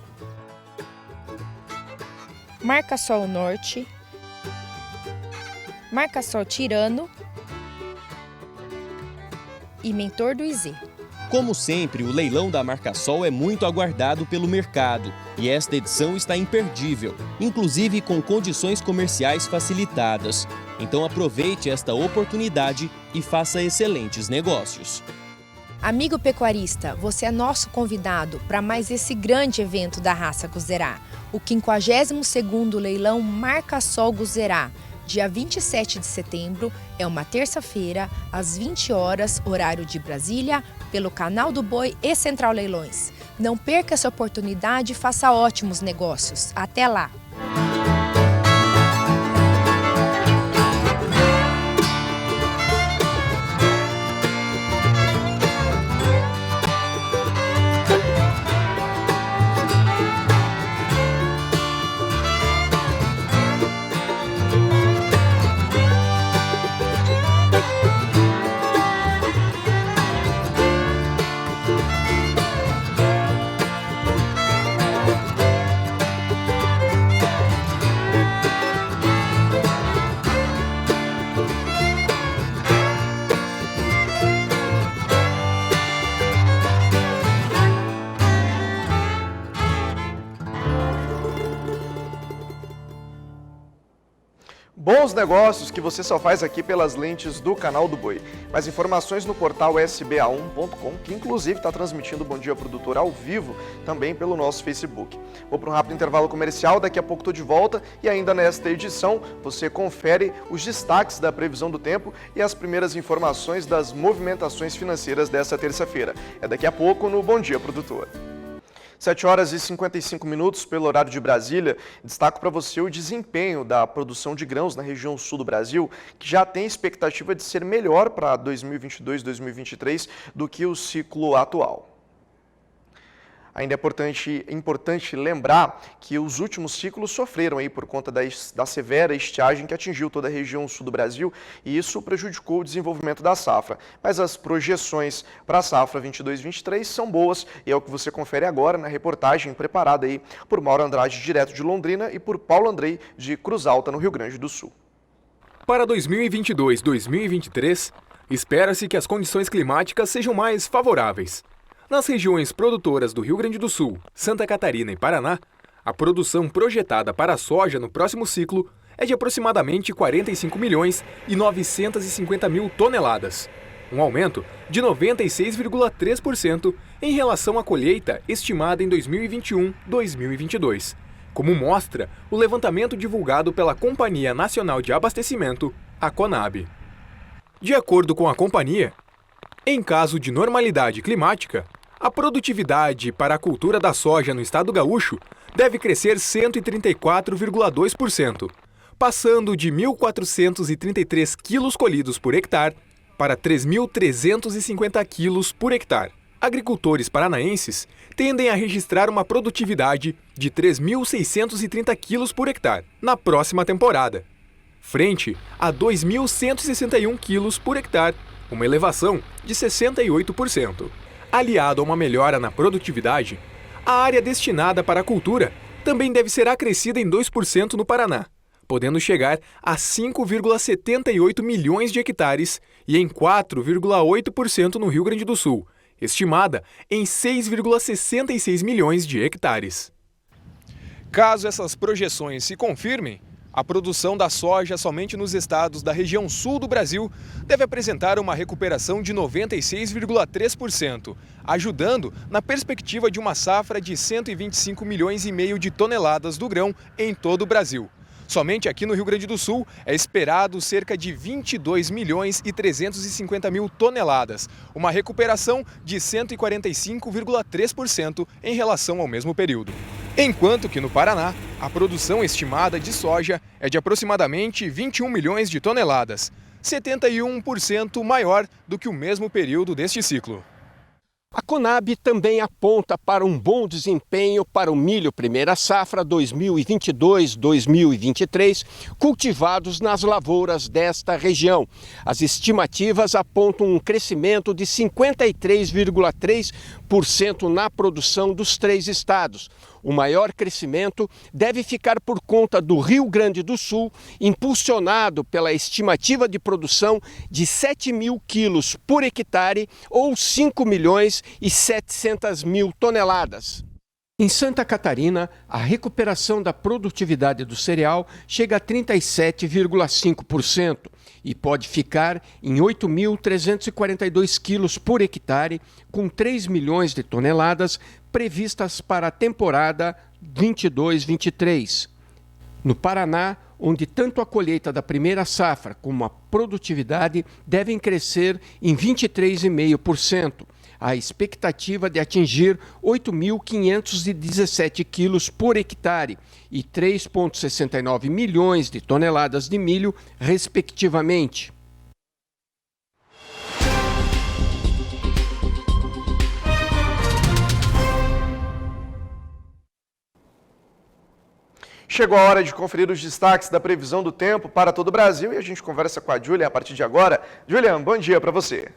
Marcasol Norte, Marcasol Tirano e Mentor do IZ. Como sempre, o leilão da Marcasol é muito aguardado pelo mercado e esta edição está imperdível, inclusive com condições comerciais facilitadas. Então aproveite esta oportunidade e faça excelentes negócios. Amigo pecuarista, você é nosso convidado para mais esse grande evento da raça Guzerá, o 52º leilão Marcasol Guzerá. Dia 27 de setembro, é uma terça-feira, às 20 horas, horário de Brasília, pelo Canal do Boi e Central Leilões. Não perca essa oportunidade e faça ótimos negócios. Até lá! Bons negócios que você só faz aqui pelas lentes do Canal do Boi. Mais informações no portal sba1.com, que inclusive está transmitindo o Bom Dia Produtor ao vivo, também pelo nosso Facebook. Vou para um rápido intervalo comercial, daqui a pouco estou de volta e ainda nesta edição você confere os destaques da previsão do tempo e as primeiras informações das movimentações financeiras desta terça-feira. É daqui a pouco no Bom Dia Produtor. 7 horas e 55 minutos pelo horário de Brasília. Destaco para você o desempenho da produção de grãos na região sul do Brasil, que já tem expectativa de ser melhor para 2022-2023 do que o ciclo atual. Ainda é importante lembrar que os últimos ciclos sofreram aí por conta da severa estiagem que atingiu toda a região sul do Brasil e isso prejudicou o desenvolvimento da safra. Mas as projeções para a safra 22-23 são boas e é o que você confere agora na reportagem preparada aí por Mauro Andrade, direto de Londrina, e por Paulo Andrei, de Cruz Alta, no Rio Grande do Sul. Para 2022-2023, espera-se que as condições climáticas sejam mais favoráveis. Nas regiões produtoras do Rio Grande do Sul, Santa Catarina e Paraná, a produção projetada para a soja no próximo ciclo é de aproximadamente 45 milhões e 950 mil toneladas, um aumento de 96,3% em relação à colheita estimada em 2021-2022, como mostra o levantamento divulgado pela Companhia Nacional de Abastecimento, a Conab. De acordo com a companhia, em caso de normalidade climática, a produtividade para a cultura da soja no estado gaúcho deve crescer 134,2%, passando de 1.433 quilos colhidos por hectare para 3.350 quilos por hectare. Agricultores paranaenses tendem a registrar uma produtividade de 3.630 quilos por hectare na próxima temporada, frente a 2.161 quilos por hectare, uma elevação de 68%. Aliado a uma melhora na produtividade, a área destinada para a cultura também deve ser acrescida em 2% no Paraná, podendo chegar a 5,78 milhões de hectares e em 4,8% no Rio Grande do Sul, estimada em 6,66 milhões de hectares. Caso essas projeções se confirmem, a produção da soja somente nos estados da região sul do Brasil deve apresentar uma recuperação de 96,3%, ajudando na perspectiva de uma safra de 125 milhões e meio de toneladas do grão em todo o Brasil. Somente aqui no Rio Grande do Sul é esperado cerca de 22 milhões e 350 mil toneladas, uma recuperação de 145,3% em relação ao mesmo período. Enquanto que no Paraná, a produção estimada de soja é de aproximadamente 21 milhões de toneladas, 71% maior do que o mesmo período deste ciclo. A Conab também aponta para um bom desempenho para o milho primeira safra 2022-2023, cultivados nas lavouras desta região. As estimativas apontam um crescimento de 53,3% na produção dos 3 estados. O maior crescimento deve ficar por conta do Rio Grande do Sul, impulsionado pela estimativa de produção de 7 mil quilos por hectare ou 5 milhões e 700 mil toneladas. Em Santa Catarina, a recuperação da produtividade do cereal chega a 37,5% e pode ficar em 8.342 quilos por hectare, com 3 milhões de toneladas previstas para a temporada 22-23. No Paraná, onde tanto a colheita da primeira safra como a produtividade devem crescer em 23,5%. A expectativa de atingir 8.517 quilos por hectare e 3,69 milhões de toneladas de milho, respectivamente. Chegou a hora de conferir os destaques da previsão do tempo para todo o Brasil e a gente conversa com a Julian a partir de agora. Julian, bom dia para você.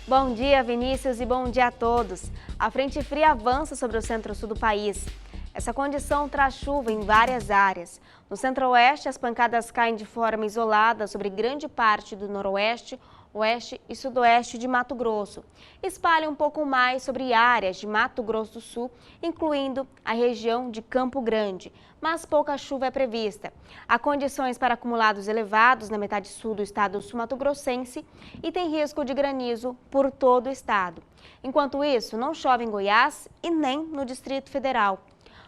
Bom dia, Vinícius, e bom dia a todos. A frente fria avança sobre o centro-sul do país. Essa condição traz chuva em várias áreas. No centro-oeste, as pancadas caem de forma isolada sobre grande parte do noroeste, oeste e sudoeste de Mato Grosso. Espalha um pouco mais sobre áreas de Mato Grosso do Sul, incluindo a região de Campo Grande, mas pouca chuva é prevista. Há condições para acumulados elevados na metade sul do estado sul-mato-grossense e tem risco de granizo por todo o estado. Enquanto isso, não chove em Goiás e nem no Distrito Federal.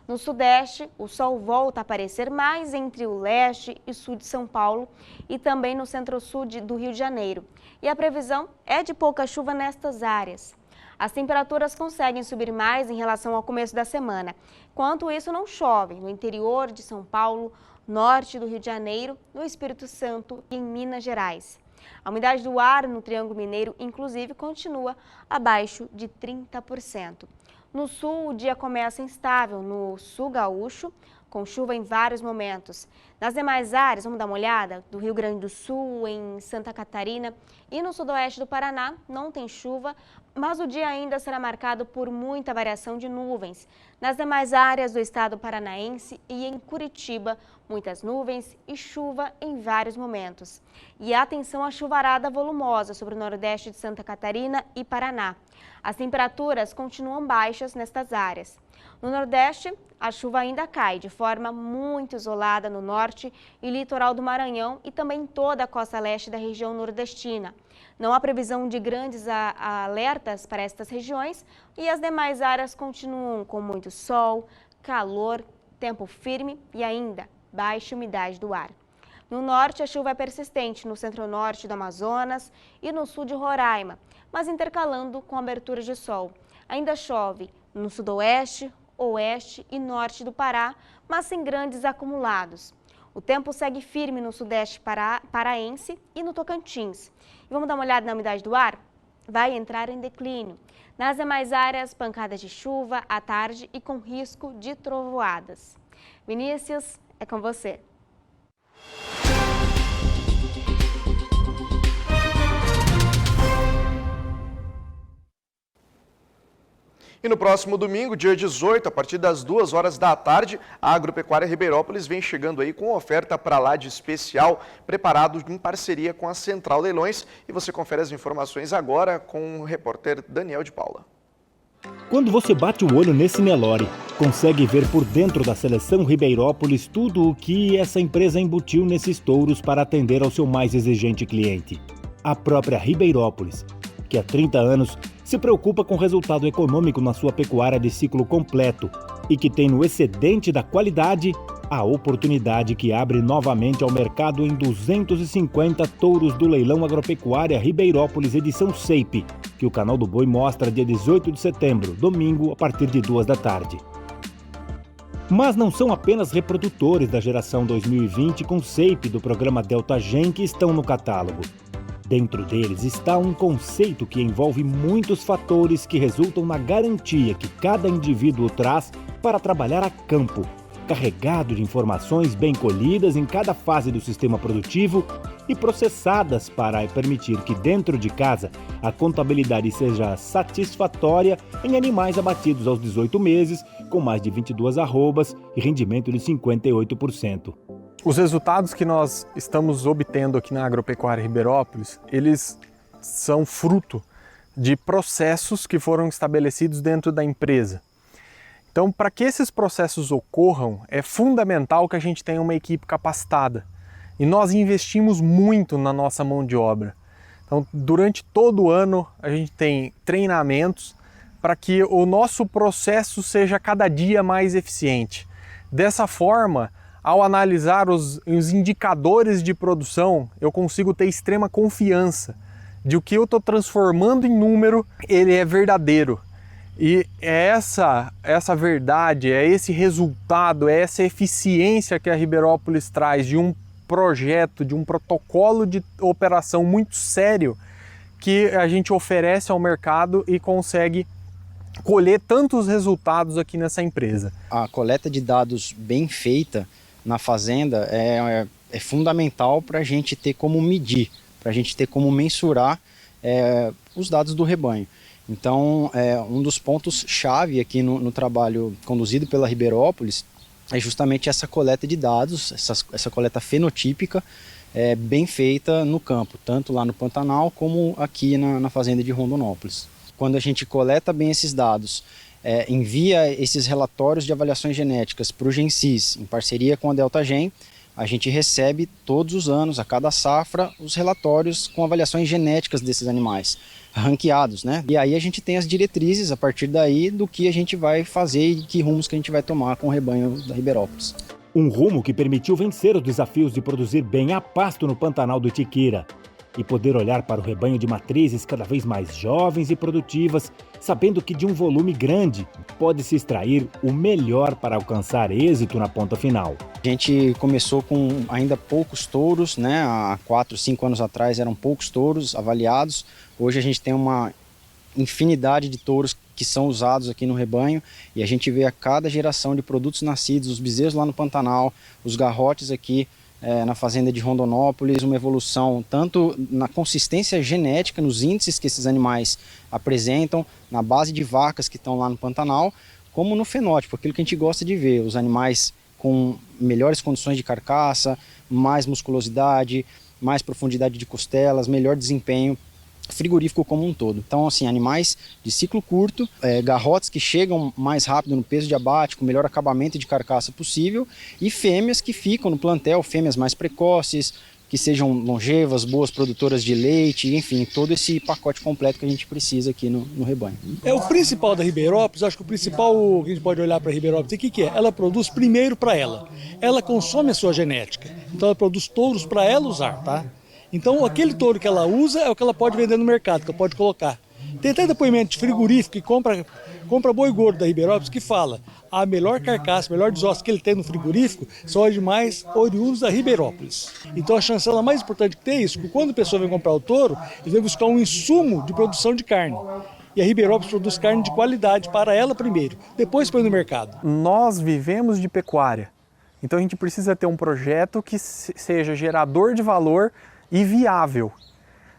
No sudeste, o sol volta a aparecer mais entre o leste e sul de São Paulo e também no centro-sul do Rio de Janeiro. E a previsão é de pouca chuva nestas áreas. As temperaturas conseguem subir mais em relação ao começo da semana. Enquanto isso, não chove no interior de São Paulo, norte do Rio de Janeiro, no Espírito Santo e em Minas Gerais. A umidade do ar no Triângulo Mineiro, inclusive, continua abaixo de 30%. No sul, o dia começa instável no sul gaúcho, com chuva em vários momentos. Nas demais áreas, vamos dar uma olhada, do Rio Grande do Sul, em Santa Catarina e no sudoeste do Paraná, não tem chuva, mas o dia ainda será marcado por muita variação de nuvens. Nas demais áreas do estado paranaense e em Curitiba, muitas nuvens e chuva em vários momentos. E atenção à chuvarada volumosa sobre o nordeste de Santa Catarina e Paraná. As temperaturas continuam baixas nestas áreas. No Nordeste, a chuva ainda cai de forma muito isolada no norte e litoral do Maranhão e também em toda a costa leste da região nordestina. Não há previsão de grandes alertas para estas regiões e as demais áreas continuam com muito sol, calor, tempo firme e ainda baixa umidade do ar. No norte, a chuva é persistente no centro-norte do Amazonas e no sul de Roraima, mas intercalando com aberturas de sol. Ainda chove no sudoeste, oeste e norte do Pará, mas sem grandes acumulados. O tempo segue firme no sudeste paraense e no Tocantins. E vamos dar uma olhada na umidade do ar? Vai entrar em declínio. Nas demais áreas, pancadas de chuva à tarde e com risco de trovoadas. Vinícius, é com você. E no próximo domingo, dia 18, a partir das 2 horas da tarde, a Agropecuária Ribeirópolis vem chegando aí com oferta para lá de especial, preparado em parceria com a Central Leilões. E você confere as informações agora com o repórter Daniel de Paula. Quando você bate o olho nesse Nelore, consegue ver por dentro da seleção Ribeirópolis tudo o que essa empresa embutiu nesses touros para atender ao seu mais exigente cliente. A própria Ribeirópolis, que há 30 anos se preocupa com o resultado econômico na sua pecuária de ciclo completo e que tem no excedente da qualidade a oportunidade que abre novamente ao mercado em 250 touros do Leilão Agropecuária Ribeirópolis edição SEIP, que o Canal do Boi mostra dia 18 de setembro, domingo, a partir de 2 da tarde. Mas não são apenas reprodutores da geração 2020 com SEIP do programa Delta Gen que estão no catálogo. Dentro deles está um conceito que envolve muitos fatores que resultam na garantia que cada indivíduo traz para trabalhar a campo, carregado de informações bem colhidas em cada fase do sistema produtivo e processadas para permitir que dentro de casa a contabilidade seja satisfatória em animais abatidos aos 18 meses, com mais de 22 arrobas e rendimento de 58%. Os resultados que nós estamos obtendo aqui na Agropecuária Ribeirópolis, eles são fruto de processos que foram estabelecidos dentro da empresa. Então, para que esses processos ocorram, é fundamental que a gente tenha uma equipe capacitada. E nós investimos muito na nossa mão de obra. Então, durante todo o ano, a gente tem treinamentos para que o nosso processo seja cada dia mais eficiente. Dessa forma, ao analisar os indicadores de produção, eu consigo ter extrema confiança de o que eu estou transformando em número, ele é verdadeiro. E é essa verdade, é esse resultado, é essa eficiência que a Ribeirópolis traz de um projeto, de um protocolo de operação muito sério que a gente oferece ao mercado e consegue colher tantos resultados aqui nessa empresa. A coleta de dados bem feita na fazenda é fundamental para a gente ter como medir, para a gente ter como mensurar os dados do rebanho. Então, um dos pontos-chave aqui no trabalho conduzido pela Ribeirópolis é justamente essa coleta de dados, essa coleta fenotípica bem feita no campo, tanto lá no Pantanal como aqui na fazenda de Rondonópolis. Quando a gente coleta bem esses dados, envia esses relatórios de avaliações genéticas para o GenSys, em parceria com a Delta Gen, a gente recebe todos os anos, a cada safra, os relatórios com avaliações genéticas desses animais, ranqueados, né? E aí a gente tem as diretrizes, a partir daí, do que a gente vai fazer e que rumos que a gente vai tomar com o rebanho da Ribeirópolis. Um rumo que permitiu vencer os desafios de produzir bem a pasto no Pantanal do Itiquira e poder olhar para o rebanho de matrizes cada vez mais jovens e produtivas, sabendo que de um volume grande pode-se extrair o melhor para alcançar êxito na ponta final. A gente começou com ainda poucos touros, né? Há 4, 5 anos atrás eram poucos touros avaliados. Hoje a gente tem uma infinidade de touros que são usados aqui no rebanho, e a gente vê a cada geração de produtos nascidos, os bezerros lá no Pantanal, os garrotes aqui na fazenda de Rondonópolis, uma evolução tanto na consistência genética, nos índices que esses animais apresentam, na base de vacas que estão lá no Pantanal, como no fenótipo, aquilo que a gente gosta de ver, os animais com melhores condições de carcaça, mais musculosidade, mais profundidade de costelas, melhor desempenho frigorífico como um todo. Então, assim, animais de ciclo curto, garrotes que chegam mais rápido no peso de abate, com melhor acabamento de carcaça possível, e fêmeas que ficam no plantel, fêmeas mais precoces, que sejam longevas, boas produtoras de leite, enfim, todo esse pacote completo que a gente precisa aqui no rebanho. O principal da Ribeirópolis, acho que o principal que a gente pode olhar para a Ribeirópolis, o que é? Ela produz primeiro para ela. Ela consome a sua genética, então ela produz touros para ela usar, tá? Então, aquele touro que ela usa é o que ela pode vender no mercado, que ela pode colocar. Tem até depoimento de frigorífico que compra boi gordo da Ribeirópolis que fala a melhor carcaça, a melhor desossa que ele tem no frigorífico são animais oriundos da Ribeirópolis. Então, a chancela mais importante que tem é isso, porque quando a pessoa vem comprar o touro, ele vem buscar um insumo de produção de carne. E a Ribeirópolis produz carne de qualidade para ela primeiro, depois põe no mercado. Nós vivemos de pecuária, então a gente precisa ter um projeto que seja gerador de valor e viável.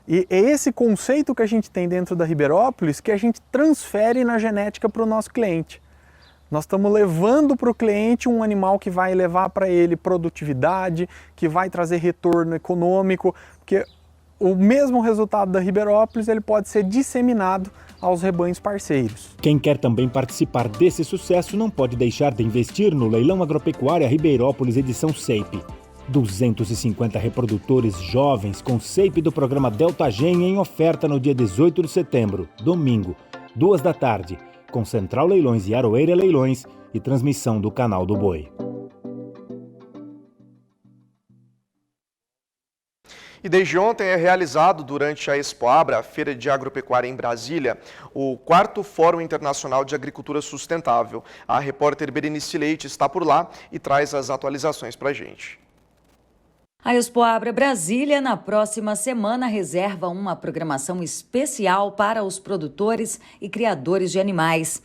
E é esse conceito que a gente tem dentro da Ribeirópolis que a gente transfere na genética para o nosso cliente. Nós estamos levando para o cliente um animal que vai levar para ele produtividade, que vai trazer retorno econômico, porque o mesmo resultado da Ribeirópolis ele pode ser disseminado aos rebanhos parceiros. Quem quer também participar desse sucesso não pode deixar de investir no Leilão Agropecuária Ribeirópolis edição SEIP. 250 reprodutores jovens com SEIP do programa Delta Gen em oferta no dia 18 de setembro, domingo, 2 da tarde, com Central Leilões e Aroeira Leilões e transmissão do Canal do Boi. E desde ontem é realizado, durante a Expoabra, a Feira de Agropecuária em Brasília, o 4º Fórum Internacional de Agricultura Sustentável. A repórter Berenice Leite está por lá e traz as atualizações para a gente. A Expoabra Brasília, na próxima semana, reserva uma programação especial para os produtores e criadores de animais.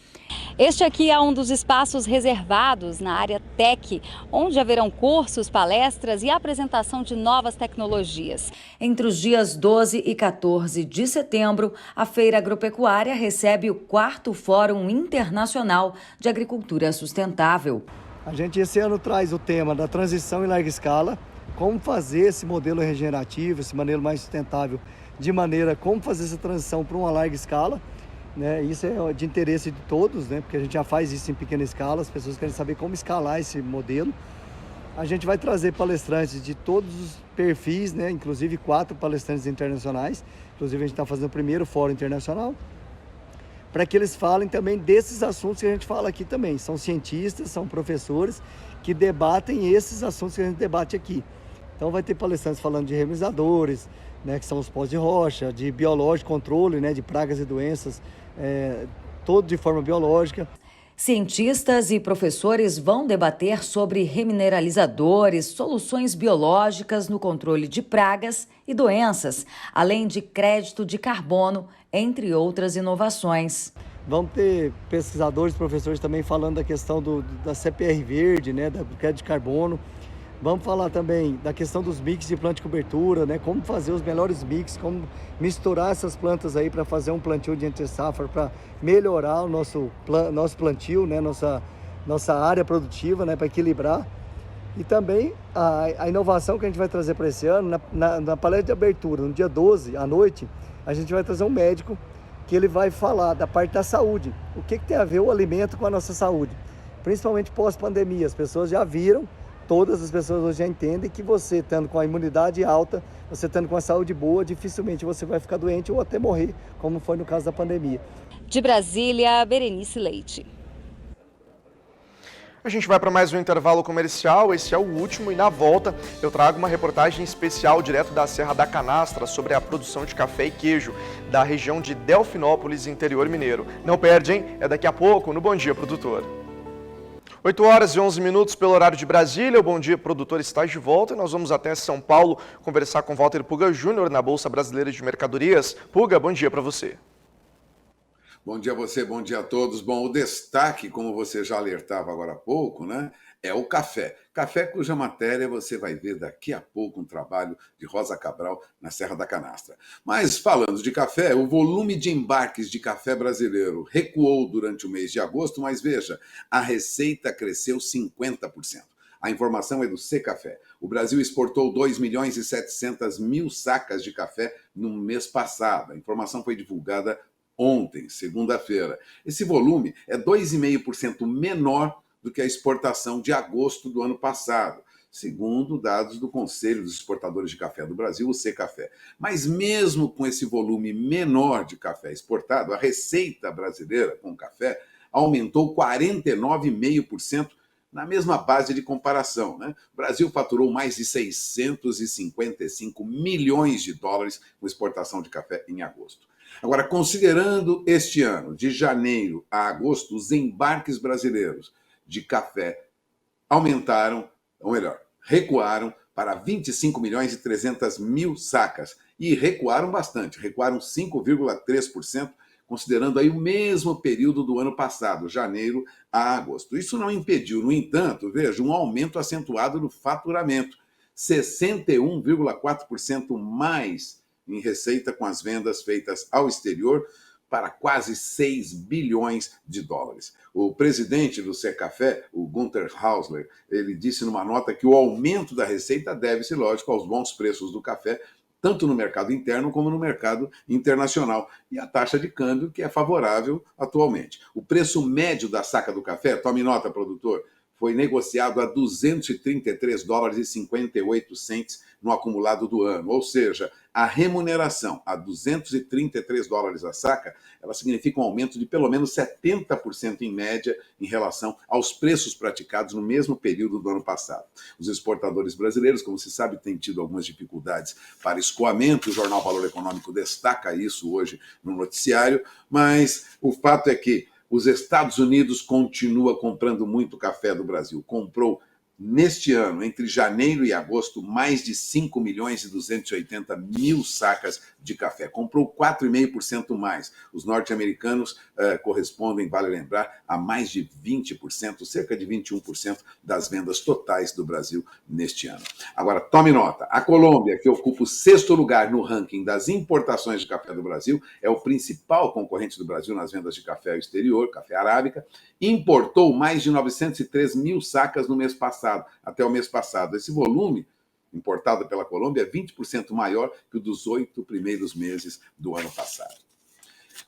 Este aqui é um dos espaços reservados na área Tech, onde haverão cursos, palestras e apresentação de novas tecnologias. Entre os dias 12 e 14 de setembro, a Feira Agropecuária recebe o 4º Fórum Internacional de Agricultura Sustentável. A gente esse ano traz o tema da transição em larga escala, como fazer esse modelo regenerativo, esse modelo mais sustentável, como fazer essa transição para uma larga escala, né? Isso é de interesse de todos, né? Porque a gente já faz isso em pequena escala, as pessoas querem saber como escalar esse modelo. A gente vai trazer palestrantes de todos os perfis, né? Inclusive 4 palestrantes internacionais, inclusive a gente está fazendo o primeiro fórum internacional, para que eles falem também desses assuntos que a gente fala aqui também. São cientistas, são professores que debatem esses assuntos que a gente debate aqui. Então vai ter palestrantes falando de remissadores, né, que são os pós de rocha, de biológico, controle, né, de pragas e doenças, todo de forma biológica. Cientistas e professores vão debater sobre remineralizadores, soluções biológicas no controle de pragas e doenças, além de crédito de carbono, entre outras inovações. Vamos ter pesquisadores, professores também falando da questão da CPR verde, né, do crédito de carbono. Vamos falar também da questão dos mix de planta de cobertura, né? Como fazer os melhores mix, como misturar essas plantas aí para fazer um plantio de entre safra, para melhorar o nosso plantio, né? Nossa área produtiva, né? Para equilibrar. E também a inovação que a gente vai trazer para esse ano, na palestra de abertura, no dia 12, à noite, a gente vai trazer um médico que ele vai falar da parte da saúde. O que tem a ver o alimento com a nossa saúde? Principalmente pós-pandemia, as pessoas já viram, todas as pessoas hoje já entendem que você estando com a imunidade alta, você estando com a saúde boa, dificilmente você vai ficar doente ou até morrer, como foi no caso da pandemia. De Brasília, Berenice Leite. A gente vai para mais um intervalo comercial, esse é o último, e na volta eu trago uma reportagem especial direto da Serra da Canastra sobre a produção de café e queijo da região de Delfinópolis, interior mineiro. Não perde, hein? É daqui a pouco no Bom Dia Produtor. 8 horas e 11 minutos pelo horário de Brasília, o Bom Dia Produtor está de volta e nós vamos até São Paulo conversar com Walter Puga Júnior na Bolsa Brasileira de Mercadorias. Puga, bom dia para você. Bom dia a você, bom dia a todos. Bom, o destaque, como você já alertava agora há pouco, né, é o café. Café cuja matéria você vai ver daqui a pouco um trabalho de Rosa Cabral na Serra da Canastra. Mas falando de café, o volume de embarques de café brasileiro recuou durante o mês de agosto, mas veja, a receita cresceu 50%. A informação é do Secafé. O Brasil exportou 2.700.000 sacas de café no mês passado. A informação foi divulgada ontem, segunda-feira. Esse volume é 2,5% menor do que a exportação de agosto do ano passado, segundo dados do Conselho dos Exportadores de Café do Brasil, o Secafé. Mas mesmo com esse volume menor de café exportado, a receita brasileira com café aumentou 49,5% na mesma base de comparação, né? O Brasil faturou mais de 655 milhões de dólares com exportação de café em agosto. Agora, considerando este ano, de janeiro a agosto, os embarques brasileiros de café aumentaram, ou melhor, recuaram para 25.300.000 sacas. E recuaram bastante, recuaram 5,3%, considerando aí o mesmo período do ano passado, janeiro a agosto. Isso não impediu, no entanto, veja, um aumento acentuado no faturamento, 61,4% mais em receita com as vendas feitas ao exterior, para quase 6 bilhões de dólares. O presidente do Secafé, o Gunther Hausler, ele disse numa nota que o aumento da receita deve-se, lógico, aos bons preços do café, tanto no mercado interno como no mercado internacional, e a taxa de câmbio, que é favorável atualmente. O preço médio da saca do café, tome nota, produtor, foi negociado a 233 dólares e 58 cents no acumulado do ano. Ou seja, a remuneração a 233 dólares a saca, ela significa um aumento de pelo menos 70% em média em relação aos preços praticados no mesmo período do ano passado. Os exportadores brasileiros, como se sabe, têm tido algumas dificuldades para escoamento. O jornal Valor Econômico destaca isso hoje no noticiário, mas o fato é que os Estados Unidos continua comprando muito café do Brasil. Comprou, neste ano, entre janeiro e agosto, mais de 5.280.000 sacas de café. Comprou 4,5% mais. Os norte-americanos correspondem, vale lembrar, a mais de 20%, cerca de 21% das vendas totais do Brasil neste ano. Agora, tome nota. A Colômbia, que ocupa o 6º lugar no ranking das importações de café do Brasil, é o principal concorrente do Brasil nas vendas de café ao exterior, café arábica, importou mais de 903.000 sacas no mês passado, até o mês passado. Esse volume importado pela Colômbia é 20% maior que o dos 8 primeiros meses do ano passado.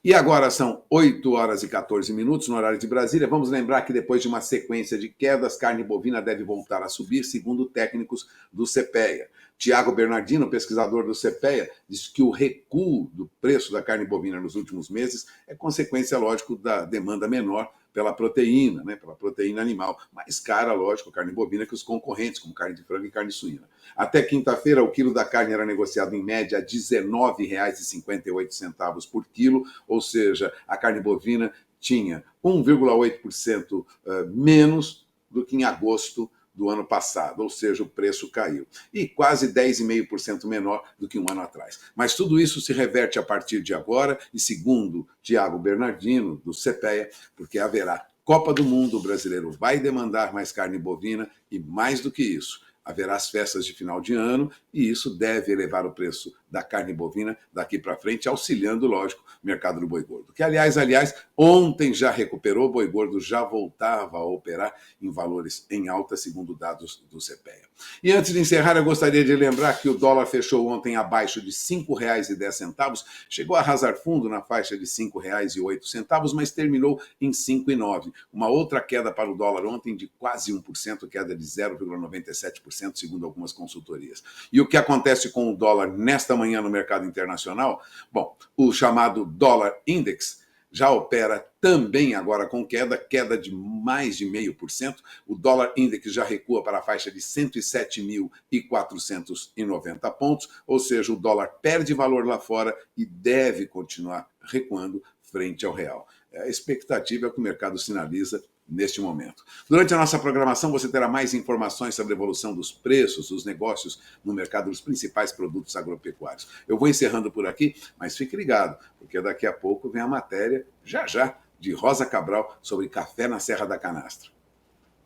E agora são 8 horas e 14 minutos no horário de Brasília. Vamos lembrar que depois de uma sequência de quedas, carne bovina deve voltar a subir, segundo técnicos do CPEA. Tiago Bernardino, pesquisador do CPEA, diz que o recuo do preço da carne bovina nos últimos meses é consequência, lógico, da demanda menor pela proteína, né, pela proteína animal, mais cara, lógico, a carne bovina que os concorrentes, como carne de frango e carne suína. Até quinta-feira, o quilo da carne era negociado em média a R$ 19,58 por quilo, ou seja, a carne bovina tinha 1,8% menos do que em agosto do ano passado, ou seja, o preço caiu. E quase 10,5% menor do que um ano atrás. Mas tudo isso se reverte a partir de agora, e segundo Tiago Bernardino, do CPEA, porque haverá Copa do Mundo, o brasileiro vai demandar mais carne bovina, e mais do que isso, haverá as festas de final de ano, e isso deve elevar o preço da carne bovina daqui para frente, auxiliando, lógico, o mercado do boi gordo. Que, aliás, ontem já recuperou, o boi gordo já voltava a operar em valores em alta, segundo dados do CPEA. E antes de encerrar, eu gostaria de lembrar que o dólar fechou ontem abaixo de R$ 5,10, chegou a arrasar fundo na faixa de R$ 5,08, mas terminou em R$ 5,09. Uma outra queda para o dólar ontem de quase 1%, queda de 0,97%, segundo algumas consultorias. E o que acontece com o dólar nesta manhã no mercado internacional? Bom, o chamado dólar index já opera também agora com queda de mais de 0,5%. O dólar index já recua para a faixa de 107.490 pontos, ou seja, o dólar perde valor lá fora e deve continuar recuando frente ao real. a expectativa é o que o mercado sinaliza neste momento. Durante a nossa programação, você terá mais informações sobre a evolução dos preços, dos negócios no mercado dos principais produtos agropecuários. Eu vou encerrando por aqui, mas fique ligado, porque daqui a pouco vem a matéria, já, de Rosa Cabral sobre café na Serra da Canastra.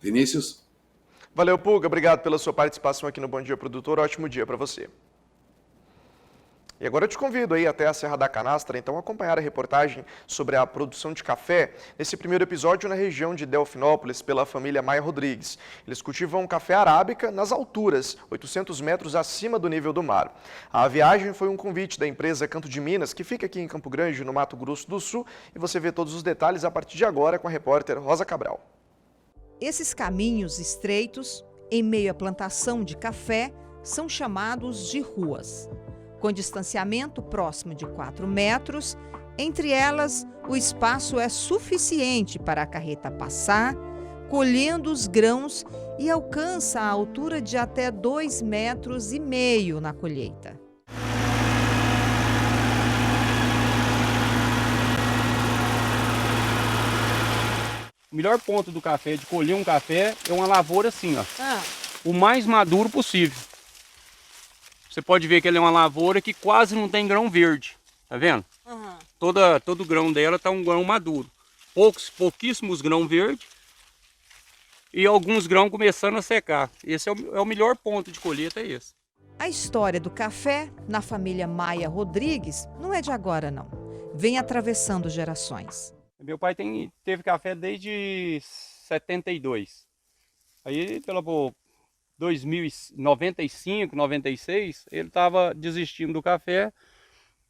Vinícius? Valeu, Pulga. Obrigado pela sua participação aqui no Bom Dia Produtor. Ótimo dia para você. E agora eu te convido aí até a Serra da Canastra, então, acompanhar a reportagem sobre a produção de café, nesse primeiro episódio na região de Delfinópolis, pela família Maia Rodrigues. Eles cultivam café arábica nas alturas, 800 metros acima do nível do mar. A viagem foi um convite da empresa Canto de Minas, que fica aqui em Campo Grande, no Mato Grosso do Sul, e você vê todos os detalhes a partir de agora com a repórter Rosa Cabral. Esses caminhos estreitos, em meio à plantação de café, são chamados de ruas. Com distanciamento próximo de 4 metros, entre elas, o espaço é suficiente para a carreta passar, colhendo os grãos e alcança a altura de até 2,5 metros na colheita. O melhor ponto do café, de colher um café, é uma lavoura assim, ó. O mais maduro possível. Você pode ver que ele é uma lavoura que quase não tem grão verde, tá vendo? Todo grão dela tá um grão maduro. Pouquíssimos grãos verdes e alguns grãos começando a secar. Esse é o melhor ponto de colheita, é esse. A história do café na família Maia Rodrigues não é de agora, não. Vem atravessando gerações. Meu pai teve café desde 72. Aí, pela 1995, 96, ele estava desistindo do café.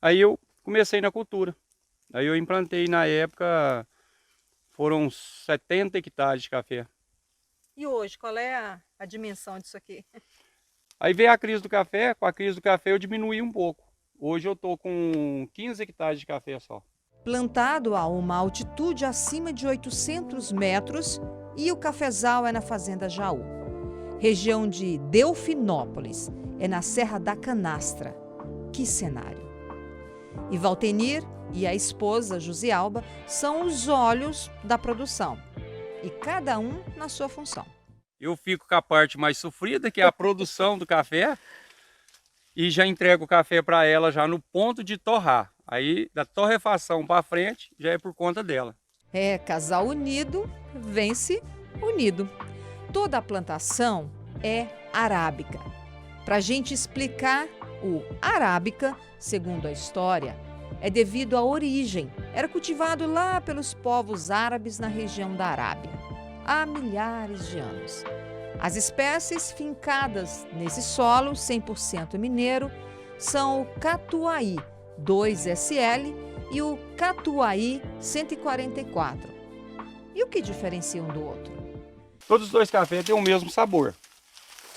Aí eu comecei na cultura. Aí eu implantei, na época, foram 70 hectares de café. E hoje, qual é a dimensão disso aqui? Aí veio a crise do café. Com a crise do café eu diminuí um pouco. Hoje eu estou com 15 hectares de café só. Plantado a uma altitude acima de 800 metros, e o cafezal é na Fazenda Jaú. Região de Delfinópolis, é na Serra da Canastra. Que cenário! E Valtenir e a esposa Jusialba são os olhos da produção, e cada um na sua função. Eu fico com a parte mais sofrida, que é a produção do café, e já entrego o café para ela já no ponto de torrar. Aí, da torrefação para frente, já é por conta dela. É, casal unido vence unido. Toda a plantação é arábica. Para a gente explicar, o arábica, segundo a história, é devido à origem. Era cultivado lá pelos povos árabes na região da Arábia, há milhares de anos. As espécies fincadas nesse solo 100% mineiro são o Catuai 2SL e o Catuai 144. E o que diferencia um do outro? Todos os dois cafés têm o mesmo sabor.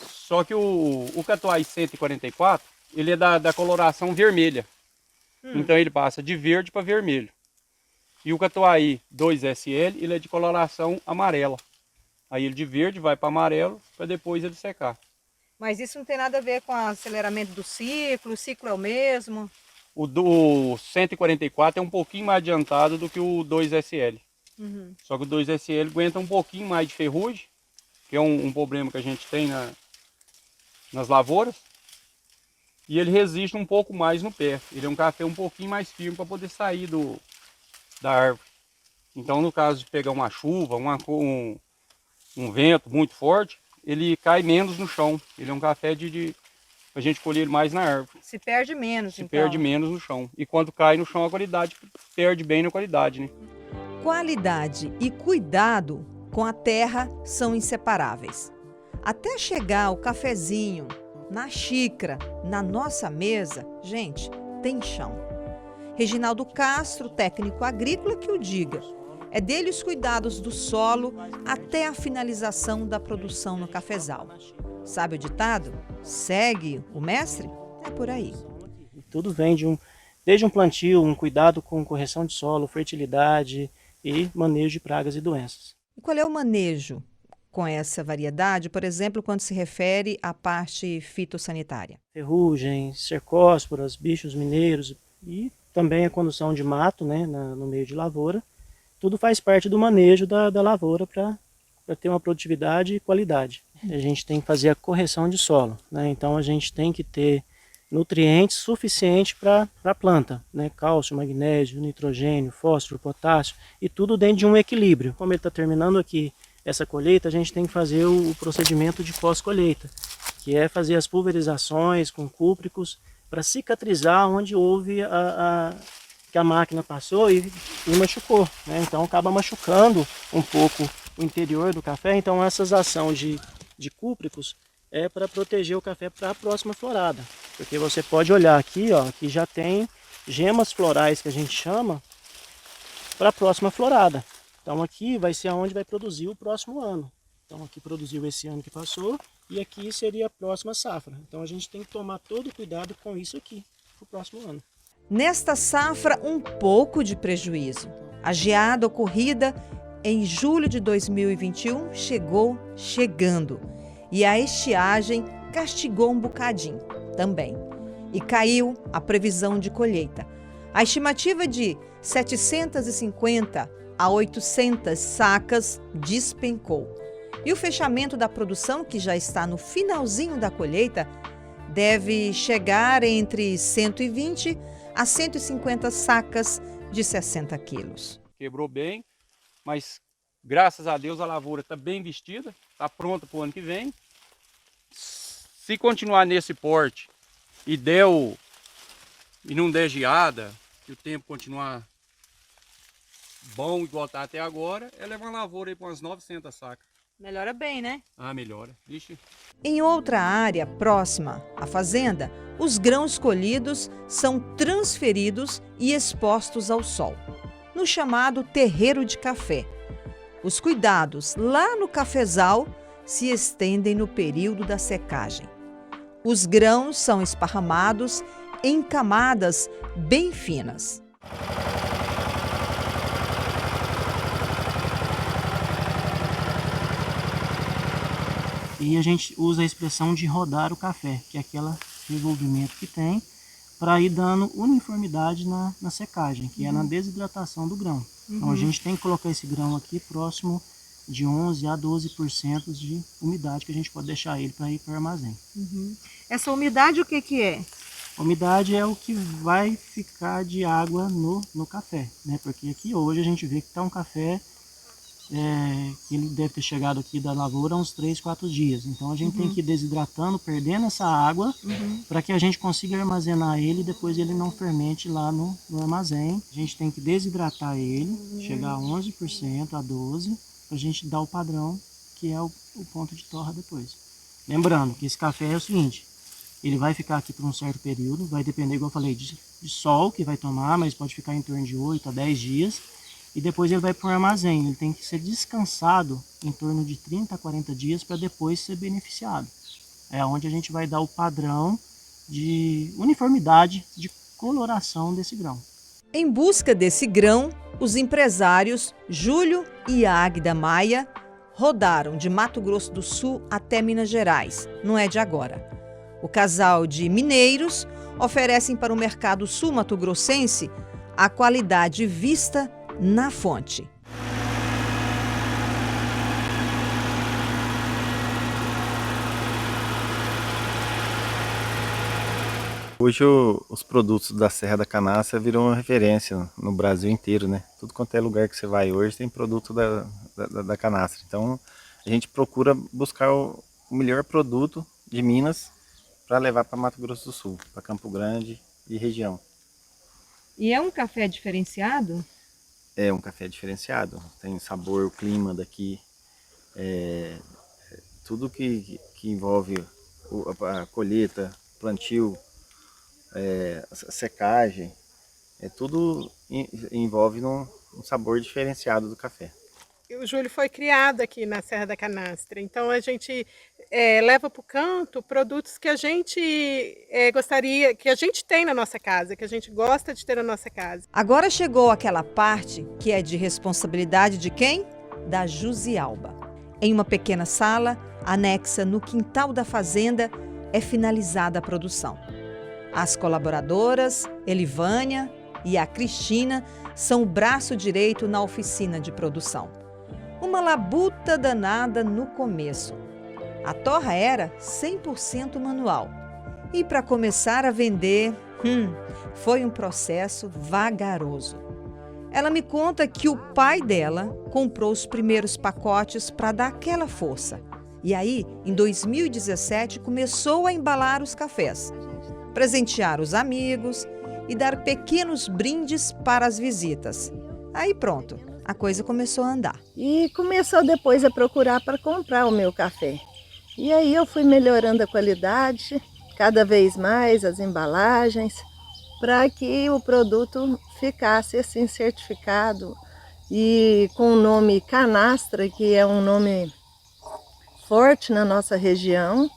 Só que o Catuai 144, ele é da coloração vermelha. Então ele passa de verde para vermelho. E o Catuai 2SL, ele é de coloração amarela. Aí ele de verde vai para amarelo, para depois ele secar. Mas isso não tem nada a ver com o aceleramento do ciclo? O ciclo é o mesmo? O do 144 é um pouquinho mais adiantado do que o 2SL. Só que o 2SL aguenta um pouquinho mais de ferrugem, que é um problema que a gente tem nas lavouras. E ele resiste um pouco mais no pé. Ele é um café um pouquinho mais firme para poder sair da árvore. Então, no caso de pegar uma chuva, um vento muito forte, ele cai menos no chão. Ele é um café a gente colher ele mais na árvore. Se perde menos, Se perde menos no chão. E quando cai no chão, a qualidade perde bem na qualidade, né? Qualidade e cuidado com a terra são inseparáveis. Até chegar o cafezinho na xícara, na nossa mesa, gente, tem chão. Reginaldo Castro, técnico agrícola, que o diga. É dele os cuidados do solo até a finalização da produção no cafezal. Sabe o ditado? Segue o mestre? É por aí. Tudo vem desde um plantio, um cuidado com correção de solo, fertilidade e manejo de pragas e doenças. E qual é o manejo com essa variedade, por exemplo, quando se refere à parte fitossanitária? Ferrugens, cercósporas, bichos mineiros e também a condução de mato, né, no meio de lavoura tudo faz parte do manejo da lavoura para ter uma produtividade e qualidade. A gente tem que fazer a correção de solo, né? Então a gente tem que ter nutrientes suficientes para a planta, né? Cálcio, magnésio, nitrogênio, fósforo, potássio, e tudo dentro de um equilíbrio. Como ele está terminando aqui essa colheita, a gente tem que fazer o procedimento de pós-colheita, que é fazer as pulverizações com cúpricos para cicatrizar onde houve que a máquina passou e machucou, né? Então acaba machucando um pouco o interior do café. Então essas ações de cúpricos é para proteger o café para a próxima florada, porque você pode olhar aqui, ó, que já tem gemas florais que a gente chama para a próxima florada. Então aqui vai ser onde vai produzir o próximo ano. Então aqui produziu esse ano que passou e aqui seria a próxima safra. Então a gente tem que tomar todo cuidado com isso aqui para o próximo ano. Nesta safra, um pouco de prejuízo. A geada ocorrida em julho de 2021 chegando. E a estiagem castigou um bocadinho também. E caiu a previsão de colheita. A estimativa de 750 a 800 sacas despencou. E o fechamento da produção, que já está no finalzinho da colheita, deve chegar entre 120 a 150 sacas de 60 quilos. Quebrou bem, mas graças a Deus a lavoura está bem vestida, está pronta para o ano que vem. Se continuar nesse porte e não der geada, que o tempo continuar bom igual está até agora, ela é uma lavoura aí para umas 900 sacas. Melhora bem, né? Ah, melhora. Ixi. Em outra área próxima à fazenda, os grãos colhidos são transferidos e expostos ao sol, no chamado terreiro de café. Os cuidados lá no cafezal se estendem no período da secagem. Os grãos são esparramados em camadas bem finas. E a gente usa a expressão de rodar o café, que é aquele revolvimento que tem, para ir dando uniformidade na secagem, que é na desidratação do grão. Então a gente tem que colocar esse grão aqui próximo de 11 a 12% de umidade, que a gente pode deixar ele para ir para o armazém. Essa umidade o que é? A umidade é o que vai ficar de água no café, né? Porque aqui hoje a gente vê que está um café que ele deve ter chegado aqui da lavoura há uns 3, 4 dias. Então a gente tem que ir desidratando, perdendo essa água, para que a gente consiga armazenar ele e depois ele não fermente lá no armazém. A gente tem que desidratar ele, chegar a 11%, a 12%, para a gente dar o padrão, que é o ponto de torra depois. Lembrando que esse café é o seguinte, ele vai ficar aqui por um certo período, vai depender, igual eu falei, de sol que vai tomar, mas pode ficar em torno de 8 a 10 dias. E depois ele vai para o armazém, ele tem que ser descansado em torno de 30 a 40 dias para depois ser beneficiado. É onde a gente vai dar o padrão de uniformidade de coloração desse grão. Em busca desse grão, os empresários Júlio e Águida Maia rodaram de Mato Grosso do Sul até Minas Gerais, não é de agora. O casal de mineiros oferecem para o mercado sul-mato-grossense a qualidade vista na fonte. Hoje os produtos da Serra da Canastra viram uma referência no Brasil inteiro, né? Tudo quanto é lugar que você vai hoje tem produto da canastra. Então a gente procura buscar o melhor produto de Minas para levar para Mato Grosso do Sul, para Campo Grande e região. E é um café diferenciado? É um café diferenciado, tem sabor, o clima daqui, tudo que envolve a colheita, plantio, a secagem, tudo envolve um sabor diferenciado do café. O Júlio foi criado aqui na Serra da Canastra, então a gente leva para o canto produtos que a gente gostaria, que a gente tem na nossa casa, que a gente gosta de ter na nossa casa. Agora chegou aquela parte que é de responsabilidade de quem? Da Jusialba. Em uma pequena sala, anexa no quintal da fazenda, é finalizada a produção. As colaboradoras, Elivânia, e a Cristina são o braço direito na oficina de produção. Uma labuta danada no começo. A torra era 100% manual. E para começar a vender, foi um processo vagaroso. Ela me conta que o pai dela comprou os primeiros pacotes para dar aquela força. E aí, em 2017, começou a embalar os cafés, presentear os amigos e dar pequenos brindes para as visitas. Aí pronto, a coisa começou a andar. E começou depois a procurar para comprar o meu café. E aí eu fui melhorando a qualidade, cada vez mais as embalagens, para que o produto ficasse assim certificado e com o nome Canastra, que é um nome forte na nossa região.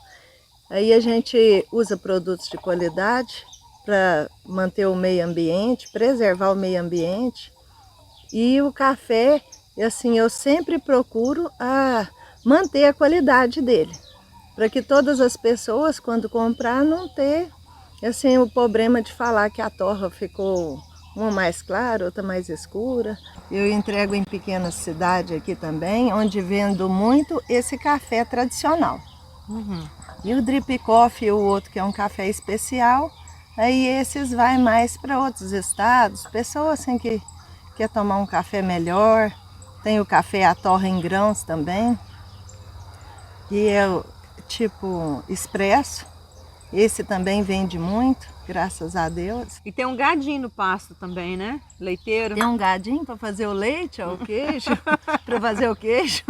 Aí a gente usa produtos de qualidade para manter o meio ambiente, preservar o meio ambiente. E o café, assim, eu sempre procuro manter a qualidade dele, para que todas as pessoas, quando comprar, não ter assim, o problema de falar que a torra ficou uma mais clara, outra mais escura. Eu entrego em pequenas cidades aqui também, onde vendo muito esse café tradicional. E o drip coffee, o outro que é um café especial, aí esses vai mais para outros estados, pessoas assim que quer tomar um café melhor. Tem o café à torra em grãos também, que é o tipo expresso. Esse também vende muito, graças a Deus. E tem um gadinho no pasto também, né? Leiteiro. Tem um gadinho para fazer o leite, ou o queijo, para fazer o queijo.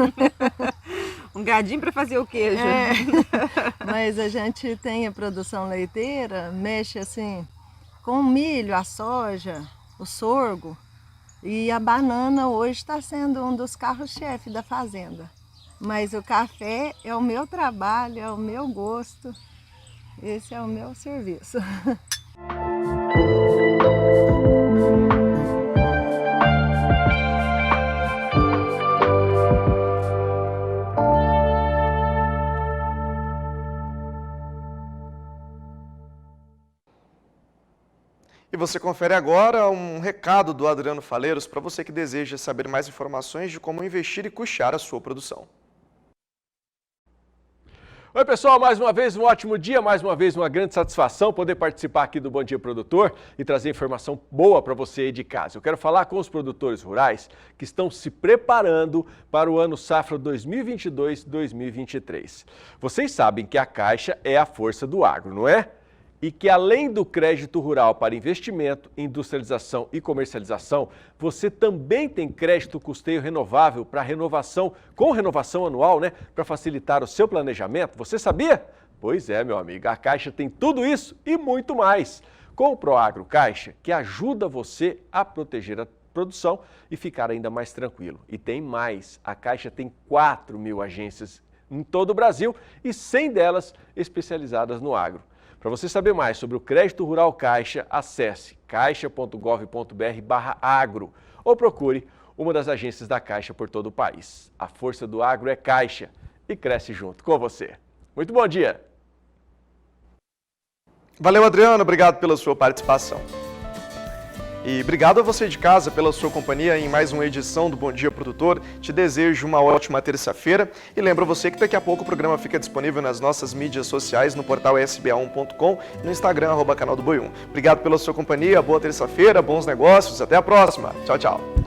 Um gadinho para fazer o queijo. Mas a gente tem a produção leiteira, mexe assim com o milho, a soja, o sorgo. E a banana hoje está sendo um dos carros-chefe da fazenda. Mas o café é o meu trabalho, é o meu gosto. Esse é o meu serviço. E você confere agora um recado do Adriano Faleiros para você que deseja saber mais informações de como investir e custear a sua produção. Oi pessoal, mais uma vez um ótimo dia, mais uma vez uma grande satisfação poder participar aqui do Bom Dia Produtor e trazer informação boa para você aí de casa. Eu quero falar com os produtores rurais que estão se preparando para o ano safra 2022-2023. Vocês sabem que a Caixa é a força do agro, não é? E que além do crédito rural para investimento, industrialização e comercialização, você também tem crédito custeio renovável para renovação, com renovação anual, né? Para facilitar o seu planejamento. Você sabia? Pois é, meu amigo, a Caixa tem tudo isso e muito mais. Com o Proagro Caixa, que ajuda você a proteger a produção e ficar ainda mais tranquilo. E tem mais, a Caixa tem 4.000 agências em todo o Brasil e 100 delas especializadas no agro. Para você saber mais sobre o Crédito Rural Caixa, acesse caixa.gov.br/agro ou procure uma das agências da Caixa por todo o país. A força do agro é Caixa e cresce junto com você. Muito bom dia! Valeu, Adriano, obrigado pela sua participação. E obrigado a você de casa pela sua companhia em mais uma edição do Bom Dia Produtor. Te desejo uma ótima terça-feira e lembro você que daqui a pouco o programa fica disponível nas nossas mídias sociais, no portal sba1.com e no Instagram, @canal do Boi 1. Obrigado pela sua companhia, boa terça-feira, bons negócios, até a próxima. Tchau, tchau.